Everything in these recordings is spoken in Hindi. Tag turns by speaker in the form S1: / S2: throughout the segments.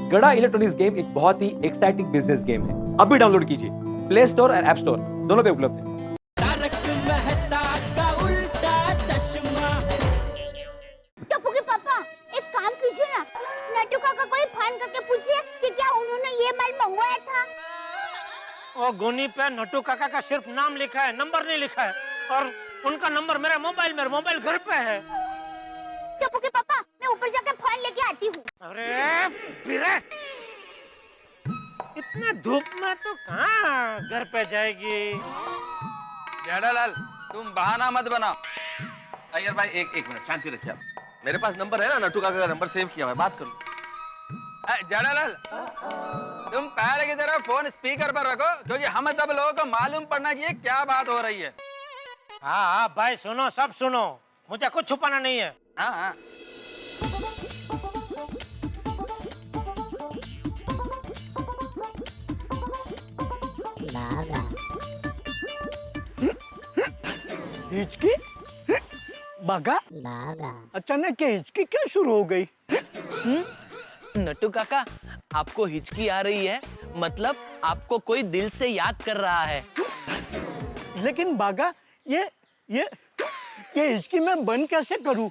S1: गड़ा इलेक्ट्रॉनिक्स गेम एक बहुत ही एक्साइटिंग बिजनेस गेम है। अभी डाउनलोड कीजिए, प्ले स्टोर और ऐप स्टोर दोनों पे उपलब्ध है।
S2: टप्पू के पापा, एक काम कीजिए ना, नट्टू काका को फोन करके पूछिए कि क्या उन्होंने ये माल मंगवाया था।
S3: वो गोनी पे नट्टू काका का सिर्फ नाम लिखा है, नंबर नहीं लिखा है, और उनका नंबर मेरे मोबाइल घर पे है।
S2: टप्पू के पापा, मैं ऊपर जाके फोन लेके आती हूँ।
S3: अरे बिरे, इतने धूप में तो कहाँ घर पे जाएगी?
S4: जेठालाल, तुम बहाना मत बनाओ। अय्यर भाई एक मिनट शांति रखिए आप। मेरे पास नंबर है ना, नट्टू काका का नंबर सेव किया हुआ है, बात कर लो। जेठालाल, तुम पहले की तरह फोन स्पीकर पर रखो, क्योंकि हम सब लोगों को मालूम पड़ना चाहिए क्या बात हो रही है।
S3: हाँ भाई सुनो, सब सुनो, मुझे कुछ छुपाना नहीं है।
S4: हाँ।
S5: हिचकी बागा अचानक ये हिचकी क्या शुरू हो गई?
S6: नट्टू काका, आपको हिचकी आ रही है, मतलब आपको कोई दिल से याद कर रहा है।
S5: लेकिन बागा, ये हिचकी मैं बंद कैसे करूं?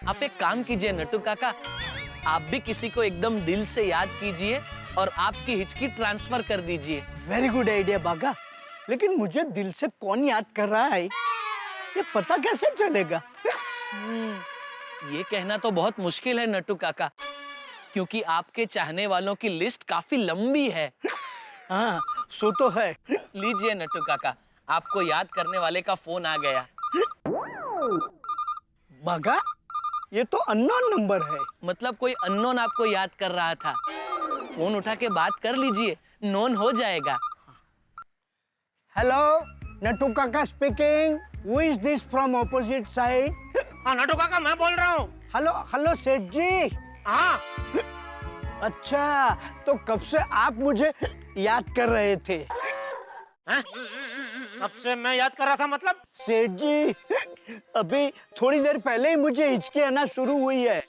S6: आप एक काम कीजिए नट्टू काका, आप भी किसी को एकदम दिल से याद कीजिए और आपकी हिचकी ट्रांसफर कर दीजिए।
S5: वेरी गुड आइडिया बागा, लेकिन मुझे दिल से कौन याद कर रहा है ये पता कैसे चलेगा?
S6: ये कहना तो बहुत मुश्किल है नट्टू काका, क्योंकि आपके चाहने वालों की लिस्ट काफी लंबी है।
S5: हाँ, सो तो है।
S6: लीजिए नट्टू काका, आपको याद करने वाले का फोन आ गया।
S5: बागा, ये तो अननोन नंबर है।
S6: मतलब कोई अननोन आपको याद कर रहा था। फोन उठा के बात कर लीजिए, नोन हो जाएगा।
S5: हेलो, नट्टू काका speaking. Who is this from opposite side?
S3: हाँ नट्टू काका, मैं बोल रहा हूँ।
S5: हेलो सेठ जी।
S3: हाँ।
S5: अच्छा, तो कब से आप मुझे याद कर रहे थे?
S3: कब से मैं याद कर रहा था मतलब?
S5: सेठ जी, अभी थोड़ी देर पहले ही मुझे हिचकी आना शुरू हुई है,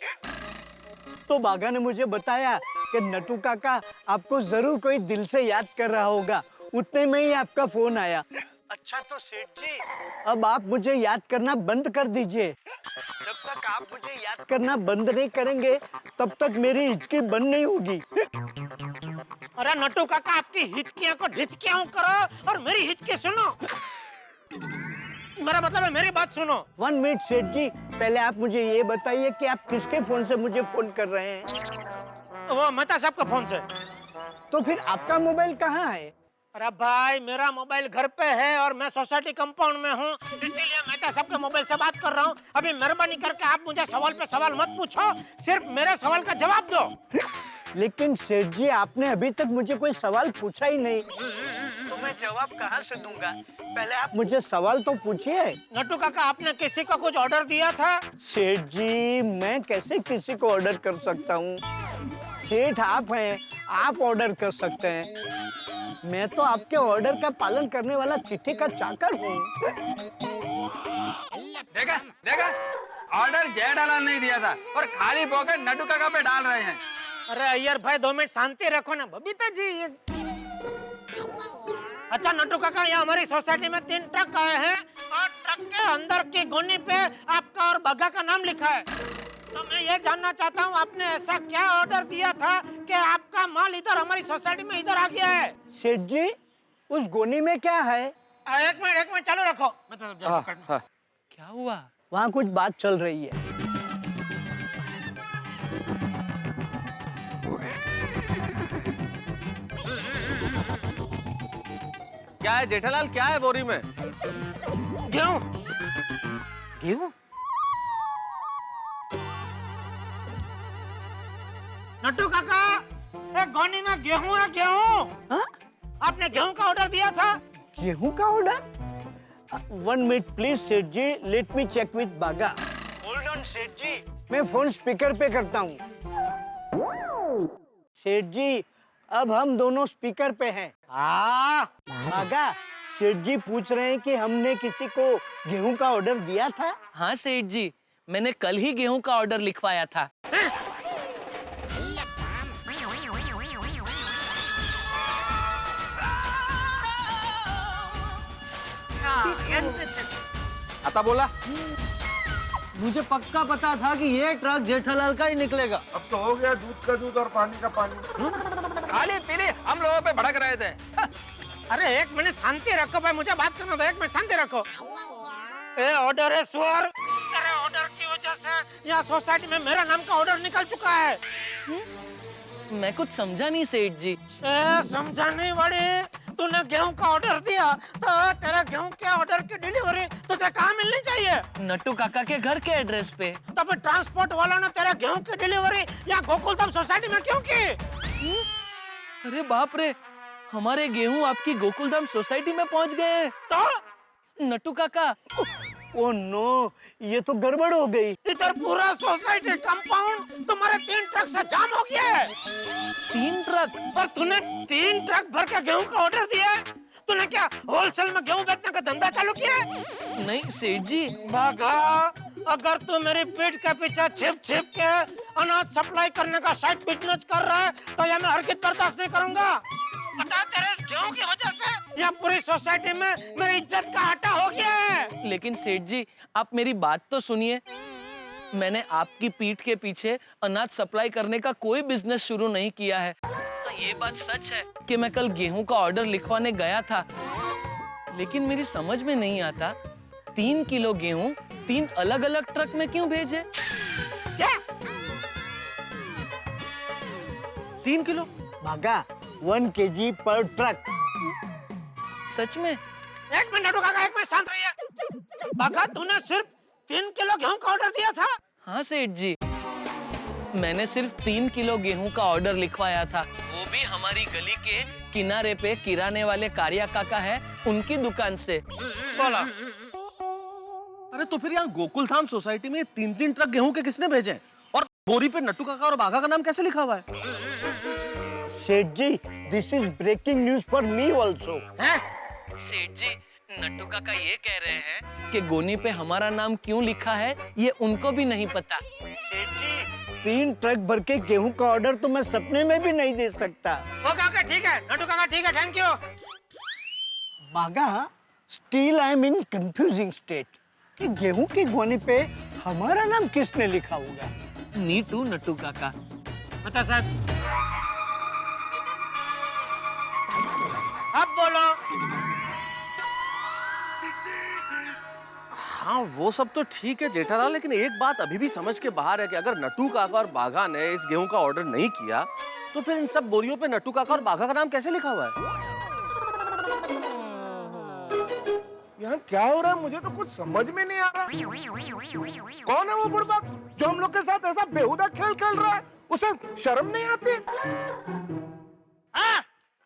S5: तो बागा ने मुझे बताया कि नट्टू काका आपको जरूर कोई दिल से याद कर रहा होगा, उतने में ही आपका फोन आया। अच्छा तो सेठ जी, अब आप मुझे याद करना बंद कर दीजिए। जब तक आप मुझे याद करना बंद नहीं करेंगे, तब तक मेरी हिचकी बंद नहीं होगी।
S3: अरे नट्टू काका, आपकी हिचकियां को ढिचकियां करो और मेरी हिचकी सुनो। मेरा मतलब है मेरी बात सुनो।
S5: 1 मिनट सेठ जी, पहले आप मुझे ये बताइए कि आप किसके फोन से मुझे फोन कर रहे हैं?
S3: वो मेहता साहब के फोन से।
S5: तो फिर आपका मोबाइल कहाँ है?
S3: अरे भाई, मेरा मोबाइल घर पे है और मैं सोसाइटी कंपाउंड में हूँ, इसीलिए मेहता साहब के मोबाइल से बात कर रहा हूँ। अभी मेहरबानी करके आप मुझे सवाल पे सवाल मत पूछो, सिर्फ मेरे सवाल का जवाब दो।
S5: लेकिन सेठ जी, आपने अभी तक मुझे कोई सवाल पूछा ही नहीं, तो मैं जवाब कहाँ से दूंगा? पहले आप मुझे सवाल तो पूछिए।
S3: नट्टू काका, आपने किसी को कुछ ऑर्डर दिया था?
S5: सेठ जी, मैं कैसे किसी को ऑर्डर कर सकता हूँ? सेठ आप हैं, आप ऑर्डर कर सकते हैं। मैं तो आपके ऑर्डर का पालन करने वाला चिट्ठी का चाकर हूँ।
S4: देखा, ऑर्डर जेठालाल नहीं दिया था और खाली पॉकेट नट्टू काका पे डाल रहे हैं।
S3: अरे अय्यर भाई, 2 मिनट शांति रखो ना। बबीता जी, ये अच्छा नट्टू काका, यहाँ हमारी सोसाइटी में 3 ट्रक आए हैं और ट्रक के अंदर की गोनी पे आपका और बग्गा का नाम लिखा है। तो मैं ये जानना चाहता हूँ, आपने ऐसा क्या ऑर्डर दिया था कि आपका माल इधर हमारी सोसाइटी में इधर आ गया है?
S5: सेठ जी, उस गोनी में क्या है?
S3: एक मिनट चालू रखो।
S6: क्या हुआ?
S5: वहाँ कुछ बात चल रही है।
S4: क्या है जेठालाल, क्या है बोरी में?
S3: गेहूं? नट्टू काका, एक गोनी में गेहूं है, गेहूं।
S5: हाँ?
S3: आपने गेहूं का ऑर्डर दिया था?
S5: गेहूं का ऑर्डर? 1 मिनट प्लीज सेठ जी, लेट मी चेक विद बागा। होल्ड ऑन सेठ जी, मैं फोन स्पीकर पे करता हूँ। सेठ जी, अब हम दोनों स्पीकर पे हैं। बागा, सेठ जी पूछ रहे हैं कि हमने किसी को गेहूं का ऑर्डर दिया था?
S6: हाँ सेठ जी, मैंने कल ही गेहूं का ऑर्डर लिखवाया था।
S4: आता बोला।
S6: मुझे पक्का पता था कि ये ट्रक जेठालाल का ही निकलेगा।
S7: अब तो हो गया दूध का दूध और पानी का पानी।
S4: खाली पीली हम लोगों पे भड़क रहे थे।
S3: अरे एक मिनट शांति रखो भाई, मुझे बात करना दो। एक मिनट शांति रखो। ए ऑर्डर है सुअर, तेरे ऑर्डर की वजह से यहाँ सोसाइटी में मेरा नाम का ऑर्डर निकल चुका है।
S6: मैं कुछ समझा नहीं सेठ जी।
S3: ए समझा नहीं बड़े, तूने गेहूं का ऑर्डर दिया तो तेरा गेहूं के ऑर्डर की डिलीवरी तुझे कहाँ मिलनी चाहिए?
S6: नट्टू काका के घर के एड्रेस पे।
S3: तब ट्रांसपोर्ट वालों ने तेरा गेहूं की डिलीवरी यहाँ गोकुलधाम सोसाइटी में क्यों की?
S6: अरे बाप रे, हमारे गेहूं आपकी गोकुलधाम सोसाइटी में पहुंच गए हैं।
S3: तो
S6: नट्टू काका,
S5: ओ नो, ये तो गड़बड़ हो गई।
S3: इधर पूरा सोसाइटी कंपाउंड तुम्हारे 3 ट्रक से जाम हो गया है।
S6: 3 ट्रक?
S3: और तूने 3 ट्रक भर के गेहूं का ऑर्डर दिया है? तूने क्या होलसेल में गेहूं बेचने का धंधा चालू किया है?
S6: नहीं सेठ जी।
S3: भागा, अगर तू मेरी पीठ के पीछे छिप छिप के अनाज सप्लाई करने का साइड बिजनेस कर रहा है तो ये मैं हरगिज़ बर्दाश्त नहीं करूंगा। पता तेरे इस गेहूं की वजह से यहाँ पूरी सोसाइटी में मेरी इज्जत का आटा हो गया है।
S6: लेकिन सेठ जी, आप मेरी बात तो सुनिए। मैंने आपकी पीठ के पीछे अनाज सप्लाई करने का कोई बिजनेस शुरू नहीं किया है। ये बात सच है कि मैं कल गेहूं का ऑर्डर लिखवाने गया था, लेकिन मेरी समझ में नहीं आता 3 किलो गेहूं 3 अलग-अलग ट्रक में क्यों भेजे?
S3: क्या?
S6: 3 किलो?
S5: भागा 1 kg पर ट्रक।
S6: सच में?
S3: एक मिनट रुका, एक मिनट शांत रहिए। भागा, तूने सिर्फ 3 किलो गेहूं का ऑर्डर दिया था?
S6: हाँ सेठ जी, मैंने सिर्फ 3 किलो गेहूं का ऑर्डर लिखवाया था, वो भी हमारी गली के किनारे पे किराने वाले कारिया काका है, उनकी दुकान से।
S4: बोला। अरे तो फिर यहाँ गोकुलधाम सोसाइटी में 3-3 ट्रक गेहूं के किसने भेजे? और बोरी पे नट्टू काका और बाघा का नाम कैसे लिखा हुआ है?
S5: Seth ji, this is breaking news for me also.
S6: Seth ji, Nattu काका ये कह रहे हैं कि गोनी पे हमारा नाम क्यों लिखा है ये उनको भी नहीं पता।
S5: सेठ जी, 3 ट्रक भर के गेहूं का ऑर्डर तो मैं सपने में भी नहीं दे सकता।
S3: वो काका ठीक है, नटू काका ठीक है, थैंक यू।
S5: बागा, still I am in confusing state कि गेहूं के गोनी पे हमारा नाम किसने लिखा होगा।
S6: नीटू नट्टू काका।
S3: बता साहब, अब बोलो।
S4: हाँ वो सब तो ठीक है जेठालाल, लेकिन एक बात अभी भी समझ के बाहर है कि अगर नट्टू काका और बाघा ने इस गेहूं का ऑर्डर नहीं किया तो फिर इन सब बोरियों पे नट्टू काका और बाघा का नाम कैसे लिखा हुआ है?
S7: यहाँ क्या हो रहा है मुझे तो कुछ समझ में नहीं आ रहा। कौन है वो बुड़बक जो हम लोग के साथ ऐसा बेहुदा खेल खेल रहा है? उसे शर्म नहीं आती?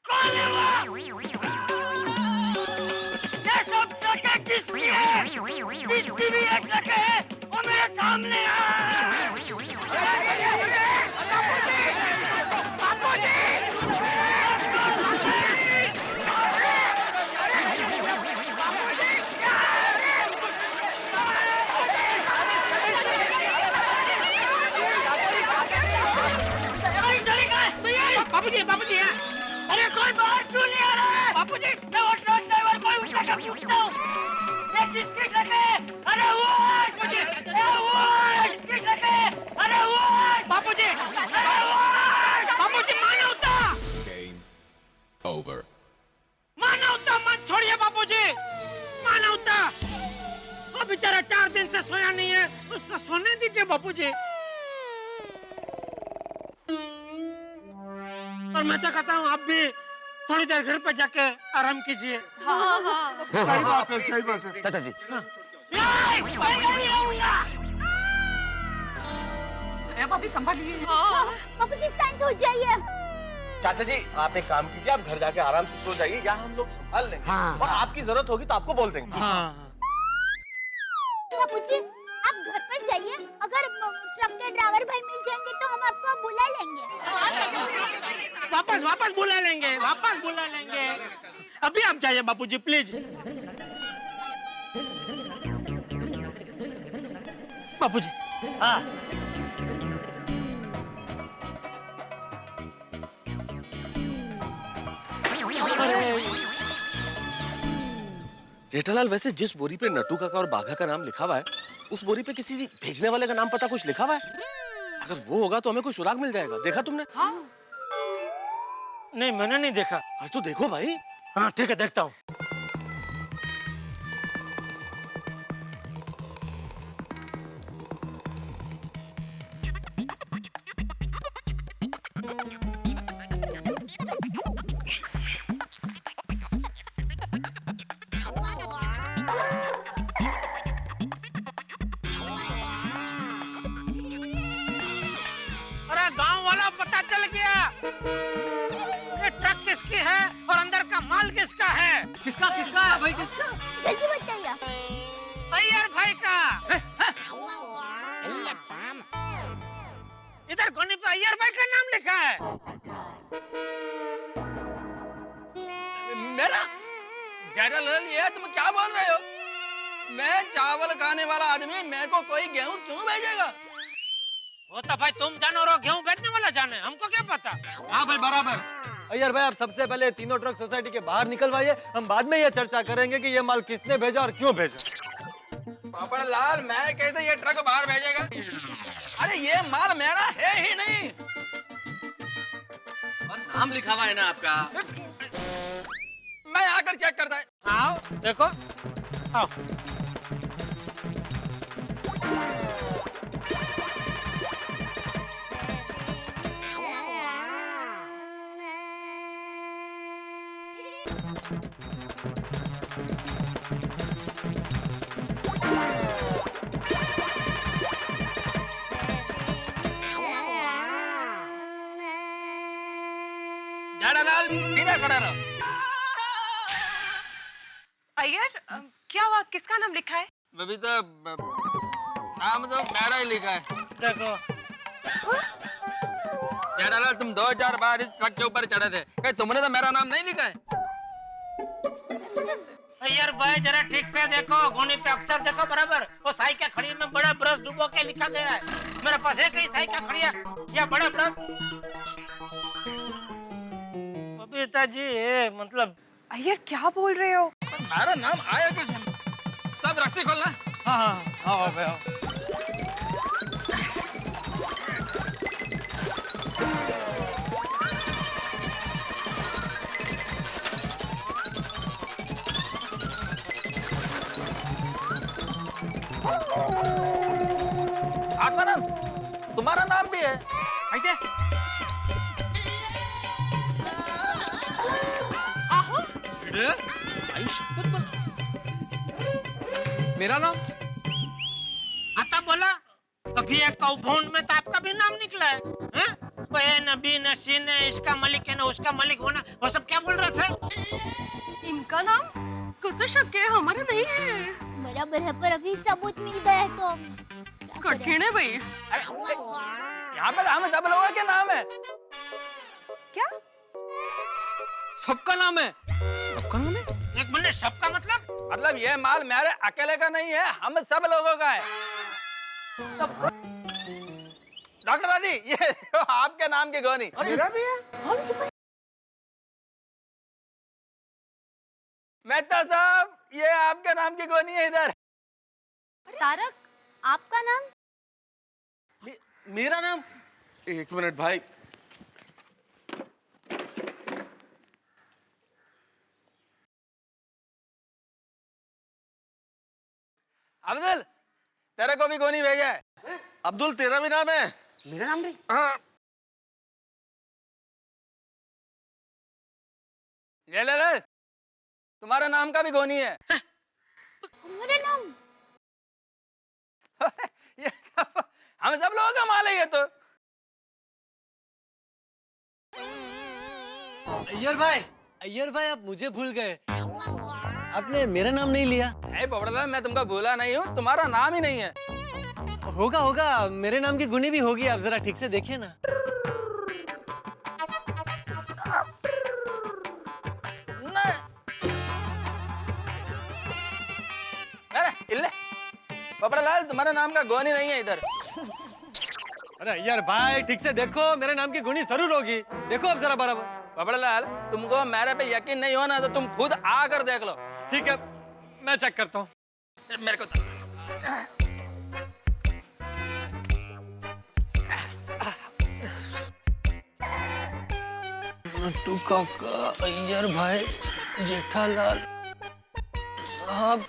S3: कौन है वो? ये सब ट्रकें किसकी है? किसकी भी एक ट्रक है, वो मेरे सामने आ। बापूजी, बापूजी है। अरे कोई बाहर क्यों नहीं आ रहा है? बापूजी, मैं वो ट्रक ड्राइवर को उठा कर पूछता हूँ। ये किसकी ट्रक है? अरे वो बापूजी, किसकी ट्रक है? अरे वो बापूजी, अरे वो बापूजी, मानवता,
S8: Over.
S3: मानवता मत छोड़िए बापूजी, मानवता। वो बेचारा 4 दिन से सोया नहीं है, उसको सोने दीजिए बापूजी। और मैं तो कहता हूँ आप भी थोड़ी देर घर पे जाके आराम कीजिए।
S7: सही बात है, सही बात है।
S4: चाचा जी
S2: पापी संभालिए। पापा जी शांत हो जाइए।
S4: चाचा जी आप एक काम कीजिए, आप घर जाके आराम से सो जाइए, यहाँ हम लोग संभाल लेंगे।
S3: हाँ।
S4: और आपकी जरूरत होगी तो आपको बोल देंगे।
S2: बापूजी, आप घर पर जाइए, अगर ट्रक के ड्राइवर भाई मिल जाएंगे तो हम आपको बुला लेंगे।
S3: वापस बुला लेंगे, वापस बुला लेंगे। अभी आप जाइए बापूजी प्लीज। बापूजी, हाँ।
S4: जेठालाल, वैसे जिस बोरी पे नट्टू काका और बाघा का नाम लिखा हुआ है, उस बोरी पे किसी भेजने वाले का नाम पता कुछ लिखा हुआ है? अगर वो होगा तो हमें कोई सुराग मिल जाएगा। देखा तुमने?
S3: हाँ? नहीं, मैंने नहीं देखा।
S4: अरे तो देखो भाई।
S3: हाँ ठीक है, देखता हूँ। अरे गांव वाला, पता चल गया। ये ट्रक किसकी है और अंदर का माल किसका है?
S5: किसका किसका है भाई, किसका?
S2: जल्दी बताइए।
S3: अय्यर भाई का। इधर गोनी पे अय्यर भाई का नाम लिखा है।
S4: मेरा जेठालाल, ये तुम क्या बोल रहे हो? मैं चावल खाने वाला आदमी, मेरे को कोई गेहूं क्यों भेजेगा?
S3: वो तो भाई तुम जानो और गेहूं बेचने वाला जाने, हमको क्या पता।
S9: हाँ भाई बराबर। अय्यर भाई, आप सबसे पहले तीनों ट्रक सोसाइटी के बाहर निकलवाइए, हम बाद में ये चर्चा करेंगे कि ये माल किसने भेजा और क्यों भेजा।
S4: पापड़लाल, मैं कैसे ये ट्रक बाहर भेजेगा? अरे ये माल मेरा है ही नहीं। और नाम लिखा हुआ है ना आपका। मैं आकर चेक करता है।
S3: आओ देखो, आओ।
S4: जेठालाल, सीधा खड़ा रहो।
S10: अय्यर, क्या हुआ? किसका नाम लिखा है?
S4: अभी तो नाम तो मेरा ही लिखा है।
S3: देखो,
S4: जेठालाल, तुम 2000 बार इस ट्रक के ऊपर चढ़े थे, क्या तुमने तो मेरा नाम नहीं लिखा है?
S3: अय्यर भाई जरा ठीक से देखो, गोनी पे अक्षर देखो बराबर। वो साई क्या खड़ी में बड़ा ब्रश डुबो के लिखा गया है। मेरे पास एक ही साई क्या खड़ी है या बड़ा ब्रश। सबिता जी, ये मतलब।
S10: अय्यर क्या बोल रहे हो?
S4: मेरा नाम आया कैसे? सब रस्सी खोलना।
S9: हाँ हाँ, आओ भाई आओ।
S4: आत्माराम, तुम्हारा नाम भी है?
S3: आइए।
S10: आहो,
S9: मेरा नाम?
S3: आता बोला अभी एक काउभौंड में तो आपका भी नाम निकला है, हैं? वो ये नबी नशीन है, इसका मलिक है ना उसका मलिक होना, वो सब क्या बोल रहे थे?
S10: इनका नाम कैसे शक है? हमारा नहीं है।
S2: बराबर है, पर अभी सबूत मिल गया है तो क्या करें?
S10: कठिन है भाई।
S4: यहाँ पे हम सब लोगों के नाम है।
S10: क्या?
S9: सबका नाम है?
S3: एक मिनट, सबका मतलब?
S4: मतलब ये माल मेरे अकेले का नहीं है, हम सब लोगों का है। सब। डॉक्टर दादी, ये आपके नाम की गोनी।
S7: मेरा भी है।
S4: मेहता साहब, ये आपके नाम की गोनी है इधर।
S2: तारक, आपका नाम?
S7: मेरा नाम? एक मिनट भाई।
S4: अब्दुल, तेरे को भी गोनी भेजा है।
S7: अब्दुल, तेरा भी नाम है?
S10: मेरा नाम भी?
S7: हाँ।
S4: ये ले, तुम्हारा नाम का भी गोनी है।
S2: मेरा नाम?
S4: ये हम सब लोगों का माल है ये तो।
S9: अय्यर भाई आप मुझे भूल गए, आपने मेरा नाम नहीं लिया।
S4: पोपड़लाल, मैं तुमको भूला नहीं हूँ, तुम्हारा नाम ही नहीं है।
S9: होगा होगा, मेरे नाम की गुनी भी होगी, आप जरा ठीक से देखिए ना।
S4: पोपड़लाल, तुम्हारा नाम का गोनी नहीं है इधर।
S9: अरे अय्यर भाई ठीक से देखो, मेरे नाम की गुनी जरूर होगी, देखो अब जरा बराबर।
S4: पोपड़लाल, तुमको मेरे पे यकीन नहीं हो ना तो तुम खुद आकर देख लो।
S9: ठीक है, मैं चेक करता हूँ।
S4: मेरे को
S6: नट्टू काका, अय्यर भाई, जेठालाल साहब।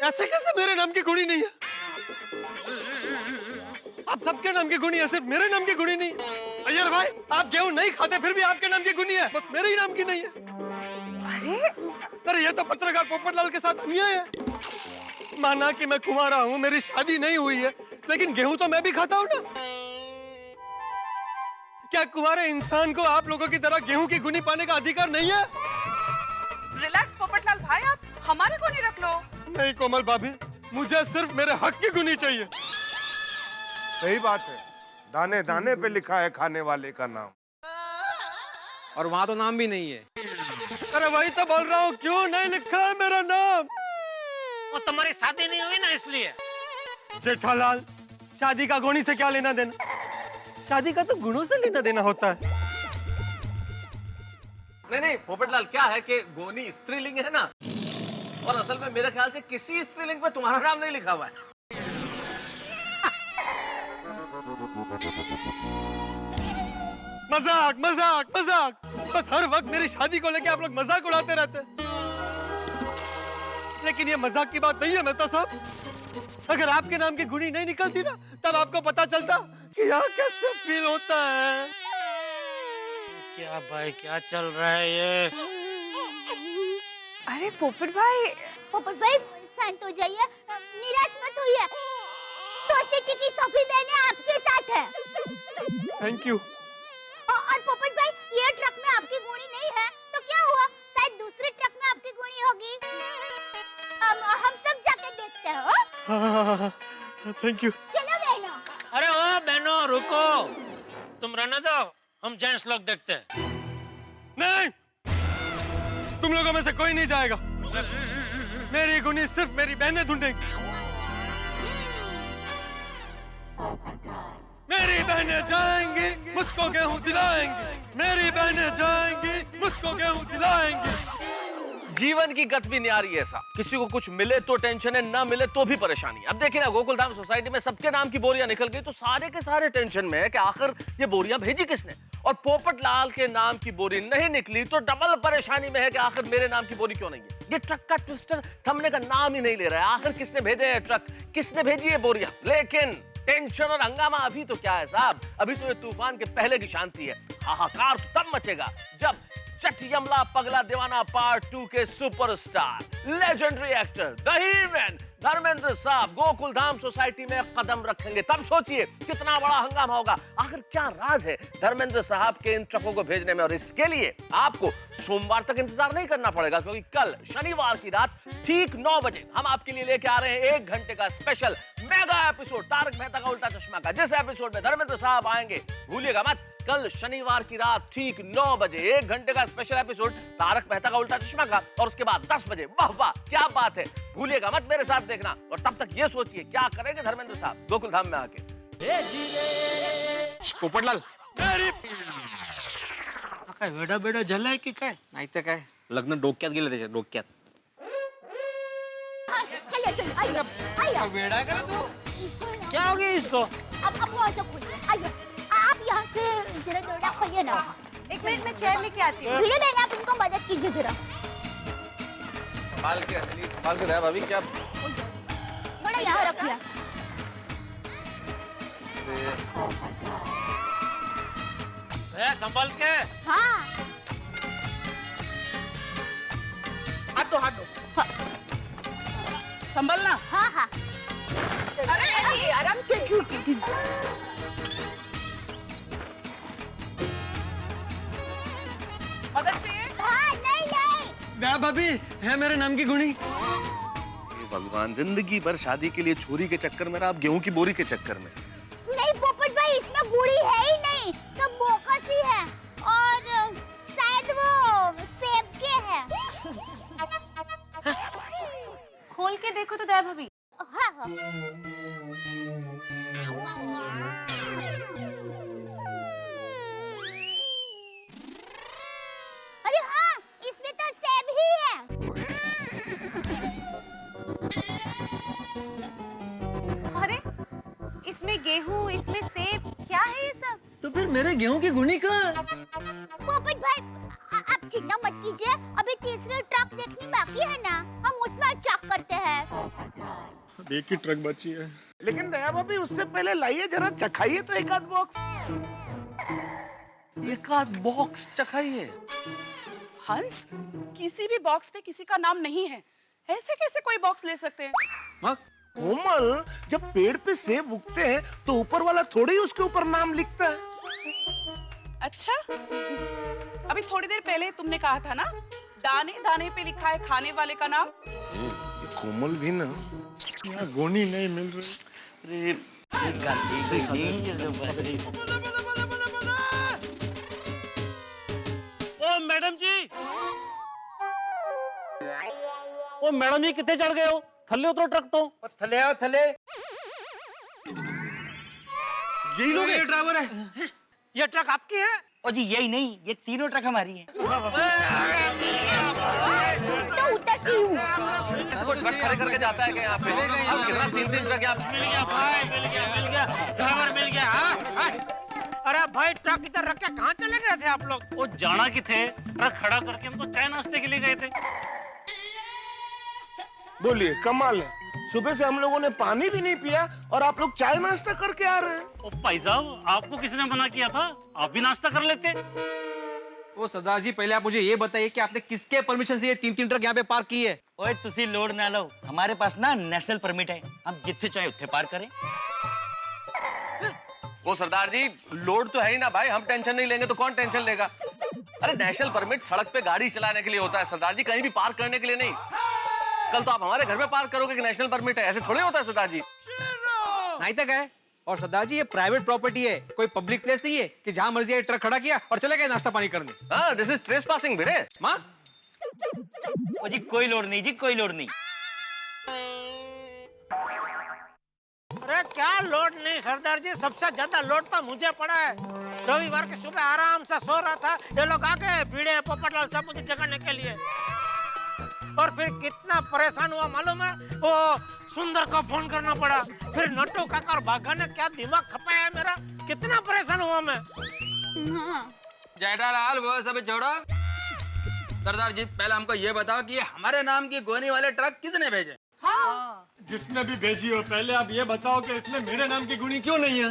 S9: ऐसे कैसे मेरे नाम की गुणी नहीं है? आप सबके नाम की गुणी है, सिर्फ मेरे नाम की गुणी नहीं। अय्यर भाई, आप गेहूं नहीं खाते फिर भी आपके नाम की गुणी है, बस मेरे ही नाम की नहीं है। अरे ये तो पत्रकार पोपटलाल के साथ अन्याय है। माना कि मैं कुंवारा हूँ, मेरी शादी नहीं हुई है, लेकिन गेहूं तो मैं भी खाता हूँ ना। क्या कुंवारे इंसान को आप लोगों की तरह गेहूं की गुणी पाने का अधिकार नहीं है?
S10: रिलैक्स पोपटलाल भाई, आप हमारे को नहीं रख लो।
S9: नहीं कोमल भाभी, मुझे सिर्फ मेरे हक की गुनी चाहिए।
S7: सही बात है, दाने दाने पे लिखा है खाने वाले का नाम,
S1: और वहां तो नाम भी नहीं है।
S9: अरे वही तो बोल रहा हूँ, क्यों नहीं लिखा है मेरा नाम?
S3: वो तुम्हारी शादी नहीं हुई ना इसलिए।
S9: जेठालाल, शादी का गुणी से क्या लेना देना? शादी का तो गुणों से लेना देना होता है।
S4: नहीं पोपटलाल, क्या है कि गोनी स्त्रीलिंग है ना, और असल में मेरे ख्याल से किसी स्त्रीलिंग पे तुम्हारा नाम नहीं लिखा हुआ है।
S9: मजाक मजाक मजाक, बस हर वक्त मेरी शादी को लेके आप लोग मजाक उड़ाते रहते हैं। लेकिन ये मजाक की बात नहीं है मेहता साहब। अगर आपके नाम की गुणी नहीं निकलती ना, तब आपको पता चलता कि यहाँ कैसे फील होता है।
S3: क्या भाई, क्या चल रहा है ये?
S10: अरे पोपट भाई
S2: शांत हो जाइए, निराश मत होइए। सोसाइटी की सभी बहनें आपके साथ है।
S9: Thank you.
S2: और पोपट भाई, ये ट्रक में आपकी गुणी नहीं है तो क्या हुआ, शायद दूसरे ट्रक में आपकी गुणी होगी। हम सब जाके देखते हैं।
S9: हाँ, थैंक यू।
S2: चलो बहनों।
S3: अरे ओ बहनों रुको, तुम रहने दो, हम जेंट्स लोग देखते हैं।
S9: नहीं, तुम लोगों में से कोई नहीं जाएगा। मेरी गुनी सिर्फ मेरी बहनें ढूंढेंगी। मेरी बहनें जाएंगी, मुझको गेहूं दिलाएंगी। मेरी बहनें जाएंगी, मुझको गेहूं दिलाएंगी।
S4: जीवन की गत भी न्यारी है साहब, किसी को कुछ मिले तो टेंशन है, ना मिले तो भी परेशानी। अब देखिए ना, गोकुलधाम सोसाइटी में सबके नाम की बोरियां निकल गई तो सारे के सारे टेंशन में है कि आखिर ये बोरियां भेजी किसने। और पोपटलाल के नाम की बोरी नहीं निकली तो डबल परेशानी में है कि आखिर मेरे नाम की बोरी क्यों नहीं है। ये ट्रक का ट्विस्टर थमने का नाम ही नहीं ले रहा है। आखिर किसने भेजे है ट्रक, किसने भेजी है बोरियां? लेकिन टेंशन और हंगामा अभी तो क्या है साहब, अभी तो ये तूफान के पहले की शांति है। हाहाकार तो तब मचेगा जब चट यमला पगला दीवाना पार्ट 2 के superstar legendary actor the He-Man Dharmendra साहब गोकुलधाम सोसाइटी में कदम रखेंगे। तब सोचिए कितना बड़ा हंगामा होगा। आखिर क्या राज है धर्मेंद्र साहब के इन ट्रकों को भेजने में? और इसके लिए आपको सोमवार तक इंतजार नहीं करना पड़ेगा, क्योंकि कल शनिवार की रात ठीक 9 बजे हम आपके लिए लेके आ रहे हैं 1 घंटे का special mega episode Taarak Mehta Ka Ooltah चश्मा का, जिस एपिसोड में धर्मेंद्र साहब आएंगे। भूलिएगा मत, कल शनिवार की रात ठीक 9 बजे 1 घंटे का स्पेशल एपिसोड तारक मेहता का उल्टा चश्मा का, और उसके बाद 10 बजे। वाह वाह क्या बात है, भूलिएगा मत मेरे साथ देखना। और तब तक ये सोचिए क्या करेंगे धर्मेंद्र साहब गोकुलधाम में आके। पोपटलाल,
S3: काय वेडा बेडा झालाय की काय?
S1: नाही तर काय, लग्न डोक्यात गेलं त्याच्या डोक्यात।
S2: चलो आइए।
S3: वेडा कर तू, क्या हो गया इसको?
S2: अब वो ऐसा खोलिए, आइए। आप यहाँ से जरा दौड़ा खोलिए ना।
S10: 1 मिनट में चेयर लेके आती हूँ।
S2: भिड़े बहन, आप इनको मदद कीजिए जरा।
S4: संभाल के रहा भाभी, क्या
S2: थोड़ा यहाँ रखिए।
S3: संभाल के।
S2: हाँ
S10: हाथ दो। संभलना।
S2: हाँ हाँ। अरे आराम से।
S10: मदद चाहिए?
S2: हाँ नहीं।
S9: भाभी है मेरे नाम की गुणी।
S4: भगवान, जिंदगी भर शादी के लिए छोरी के चक्कर में रहा, अब गेहूं की बोरी के चक्कर में।
S2: नहीं पोपट भाई, इसमें गुड़ी है ही नहीं, सब बोकस ही है। और शायद वो
S10: तो दया भाभी।
S2: हाँ हाँ। अरे हाँ, इसमें तो सेब ही है।
S10: अरे इसमें गेहूं, इसमें सेब, क्या है ये सब?
S9: तो फिर मेरे गेहूं की गुनी कहाँ है?
S2: पोपट भाई, आप चिंता मत कीजिए, अभी तीसरी ट्रक देखनी बाकी है ना, हम उसमें चेक करते हैं।
S7: अब एक ही ट्रक बची है। लेकिन दया भाभी, उससे पहले लाइए जरा चखाइए तो एक आध बॉक्स।
S4: एक आध बॉक्स चखाइए।
S11: हंस, किसी भी बॉक्स पे किसी का नाम नहीं है, ऐसे कैसे कोई बॉक्स ले सकते हैं?
S7: कोमल, जब पेड़ पे सेब उगते हैं तो ऊपर वाला थोड़ी ही उसके ऊपर नाम लिखता है।
S11: अच्छा, अभी थोड़ी देर पहले तुमने कहा था ना, दाने दाने पे लिखा है खाने वाले का नाम।
S7: ये कोमल भी ना, यहाँ गोनी नहीं मिल रही।
S5: ओ मैडम जी, ओ मैडम जी कितने चढ़ गए हो? थल्ले उतरो ट्रक तो।
S3: थले आओ थले।
S4: यही लोग ये ड्राइवर है।
S3: ये ट्रक आपकी है?
S5: ओ जी यही नहीं, ये तीनों ट्रक हमारी हैं।
S2: तो उतरती हूँ।
S4: वो ट्रक खड़े करके जाता है क्या यहाँ पे? अब कितना 3-3 ट्रक यहाँ
S3: मिल गया भाई, मिल गया, ड्राइवर मिल गया। हाँ? अरे भाई, ट्रक इधर रख के कहाँ चले गए थे आप लोग?
S5: वो जाना कि थे, ट्रक खड़ा करके हम तो चाय नाश्ते के लिए गए थे।
S7: बोलिए, कमाल है, सुबह से हम लोगों ने पानी भी नहीं पिया और आप लोग चाय नाश्ता करके आ रहे हैं।
S5: ओ भाई साहब, आपको किसने मना किया था? आप भी नाश्ता कर लेते।
S4: वो सरदार जी, पहले आप मुझे ये बताइए कि आपने किसके परमिशन से ये 3-3 ट्रक यहाँ पे पार्क की है?
S5: ओए तुसी लोड ना लो, हमारे पास ना नेशनल परमिट है, हम जिथे चाहे उथे पार करें।
S4: वो सरदार जी, लोड तो है ही ना भाई, हम टेंशन नहीं लेंगे तो कौन टेंशन लेगा? अरे नेशनल परमिट सड़क पे गाड़ी चलाने के लिए होता है सरदार जी, कहीं भी पार्क करने के लिए नहीं। कल तो आप हमारे घर में पार्क करोगे कि नेशनल परमिट है, ऐसे थोड़े होता है सरदार जी।
S1: नहीं तक है। और सरदार जी, ये प्राइवेट प्रॉपर्टी है, कोई पब्लिक प्लेस नहीं है कि जहाँ मर्जी ट्रक खड़ा किया और चले गए नाश्ता पानी करने।
S4: हाँ, दिस इज ट्रेसपासिंग बेटे।
S1: माँ,
S5: ओ जी कोई लोड नहीं जी, कोई लोड नहीं।
S3: अरे क्या लोड नहीं सरदार जी, सबसे ज्यादा लोड तो मुझे पड़ा है। रविवार के सुबह आराम से सो रहा था, ये लोग आ गए भिड़े पोपटलाल सब मुझे जगाने के लिए। और फिर कितना परेशान हुआ मालूम है? वो सुंदर को फोन करना पड़ा, फिर नट्टू काका और बाघा ने क्या दिमाग खपाया है मेरा, कितना परेशान हुआ मैं।
S4: जेठालाल, वो सब छोड़ो। सरदार जी, पहले हमको ये बताओ कि ये हमारे नाम की गोनी वाले ट्रक किसने भेजे?
S11: हाँ,
S9: जिसने भी भेजी हो, पहले आप ये बताओ कि इसमें मेरे नाम की गुनी क्यों नहीं है?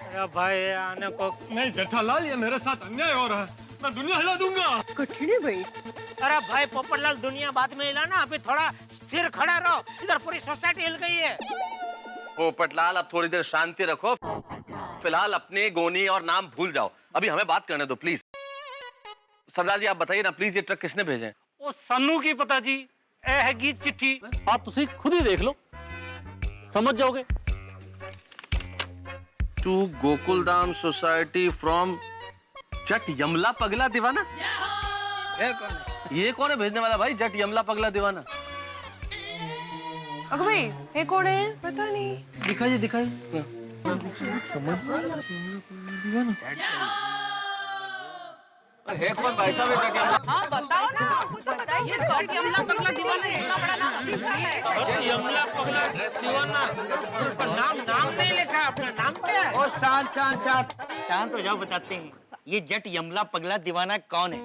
S3: अरे भाई, आने को
S9: नहीं जेठालाल, ये मेरे साथ अन्याय हो रहा है, मैं दुनिया हिला दूंगा।
S11: कठिन है भाई।
S3: अरे भाई पोपटलाल, दुनिया बाद में हिला ना, अभी थोड़ा स्थिर खड़ा रहो, इधर पूरी सोसाइटी हिल गई है।
S4: पोपटलाल, अब थोड़ी देर शांति रखो, फिलहाल अपने गोनी और नाम भूल जाओ, अभी हमें बात करने दो प्लीज। सरदार जी, आप बताइए ना प्लीज, ये ट्रक किसने भेजे?
S5: ओ सानू की पता जी, ए हैगी चिट्ठी, आप तुसी खुद ही देख लो, समझ जाओगे।
S4: टू गोकुलधाम सोसाइटी फ्रॉम जट यमला पगला दीवाना। ये कौन है भेजने वाला भाई, जट यमला पगला दीवाना?
S10: अगं भाई, हे कोण है? पता नहीं।
S4: दिखाइए दिखाइए। है कौन भाई साहब ये जट यमला?
S11: हाँ बताओ ना, आपको तो बताइए। जट यमला पगला दीवाना इतना बड़ा नाम किसका है?
S3: अरे यमला पगला दीवाना, पर नाम नहीं लिखा, अपना नाम क्या है?
S5: ओ शांत शांत शांत शांत हो जाओ, बताते हैं। ये जट यमला पगला दीवाना कौन है?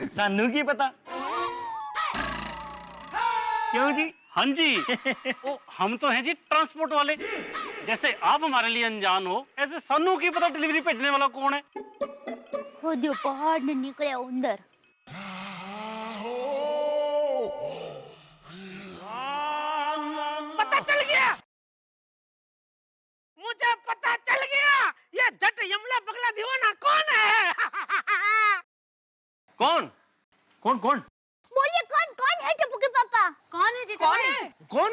S5: सानू की पता? क्यों जी?
S12: हाँ जी। ओ, हम तो हैं जी ट्रांसपोर्ट वाले, जैसे आप हमारे लिए अनजान हो, ऐसे सानू की पता डिलीवरी भेजने वाला कौन है?
S2: खुद पहाड़ ने निकले उंदर।
S3: पता चल गया, मुझे पता चल गया, ये जट यमला पगला दीवाना कौन है?
S4: कौन कौन कौन?
S2: बोलिए, कौन कौन है टप्पू के पापा?
S10: कौन है जी?
S11: कौन है?
S7: कौन?